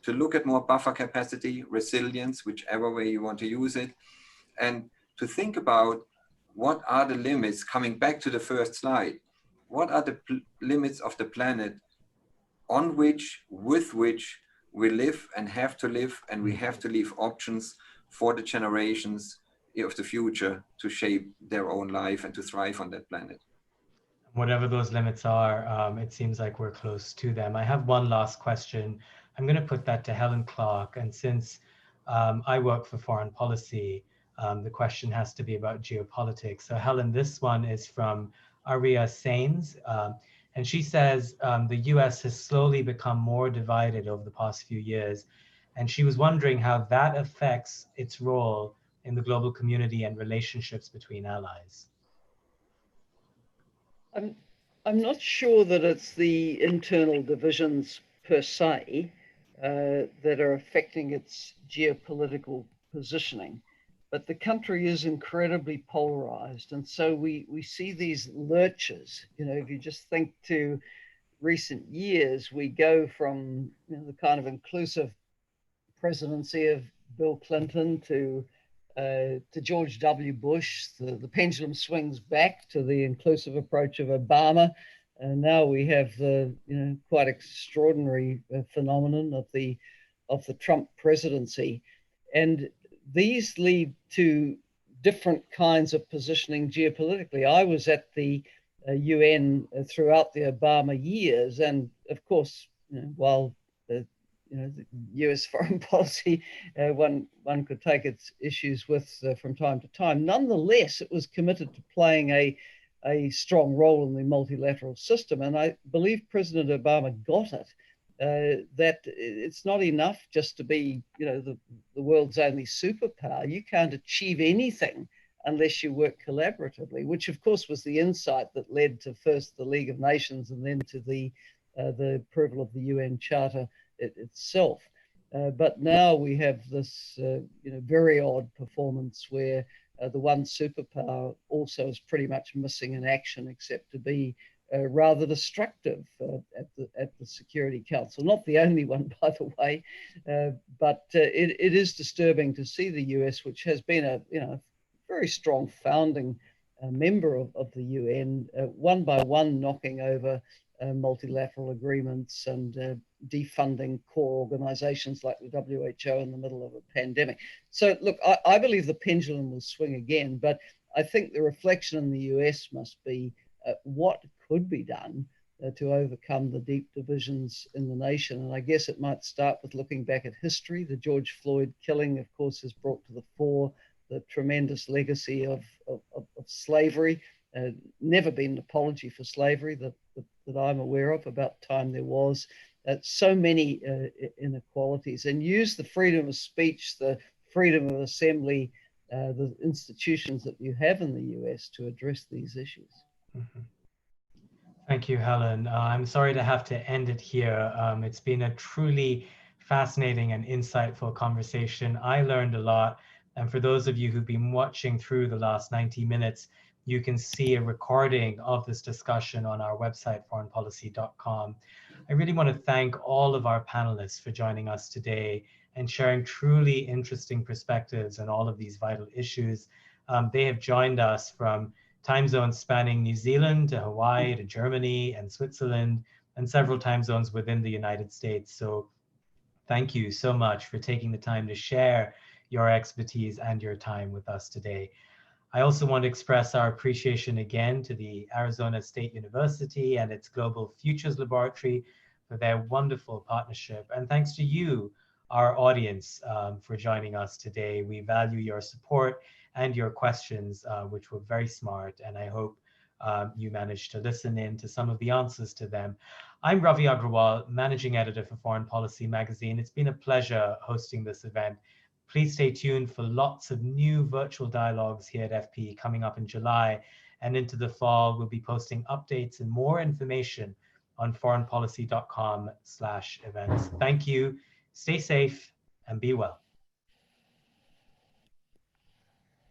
S3: to look at more buffer capacity, resilience, whichever way you want to use it, and to think about what are the limits, coming back to the first slide, what are the limits of the planet on which, with which we live and have to live, and we have to leave options for the generations of the future to shape their own life and to thrive on that planet.
S1: Whatever those limits are, it seems like we're close to them. I have one last question. I'm going to put that to Helen Clark. And since I work for foreign policy, the question has to be about geopolitics. So Helen, this one is from Aria Sains. And she says the US has slowly become more divided over the past few years. And she was wondering how that affects its role in the global community and relationships between allies.
S6: I'm not sure that it's the internal divisions per se that are affecting its geopolitical positioning, but the country is incredibly polarized. And so we see these lurches. You know, if you just think to recent years, we go from, you know, the kind of inclusive presidency of Bill Clinton to George W. Bush. The pendulum swings back to the inclusive approach of Obama, and now we have the, you know, quite extraordinary phenomenon of the the Trump presidency. And these lead to different kinds of positioning geopolitically. I was at the UN throughout the Obama years, and of course, while the U.S. foreign policy one could take its issues with from time to time, nonetheless, it was committed to playing a strong role in the multilateral system, and I believe President Obama got it. That it's not enough just to be, the world's only superpower. You can't achieve anything unless you work collaboratively, which of course was the insight that led to first the League of Nations and then to the approval of the UN Charter itself. But now we have this, very odd performance where the one superpower also is pretty much missing in action, except to be rather destructive at the Security Council. Not the only one, by the way, but it is disturbing to see the US, which has been a very strong founding member of the UN, one by one knocking over multilateral agreements and defunding core organizations like the WHO in the middle of a pandemic. So look, I believe the pendulum will swing again, but I think the reflection in the US must be what could be done to overcome the deep divisions in the nation. And I guess it might start with looking back at history. The George Floyd killing, of course, has brought to the fore the tremendous legacy of slavery. Never been an apology for slavery that I'm aware of. About time there was. So many inequalities, and use the freedom of speech, the freedom of assembly, the institutions that you have in the US to address these issues.
S1: Mm-hmm. Thank you, Helen. I'm sorry to have to end it here. It's been a truly fascinating and insightful conversation. I learned a lot. And for those of you who've been watching through the last 90 minutes, you can see a recording of this discussion on our website, foreignpolicy.com. I really want to thank all of our panelists for joining us today and sharing truly interesting perspectives on all of these vital issues. They have joined us from time zones spanning New Zealand to Hawaii to Germany and Switzerland, and several time zones within the United States. So thank you so much for taking the time to share your expertise and your time with us today. I also want to express our appreciation again to the Arizona State University and its Global Futures Laboratory for their wonderful partnership. And thanks to you, our audience, for joining us today. We value your support and your questions, which were very smart. And I hope you managed to listen in to some of the answers to them. I'm Ravi Agrawal, Managing Editor for Foreign Policy Magazine. It's been a pleasure hosting this event. Please stay tuned for lots of new virtual dialogues here at FP coming up in July, and into the fall, we'll be posting updates and more information on foreignpolicy.com/events. Thank you, stay safe, and be well.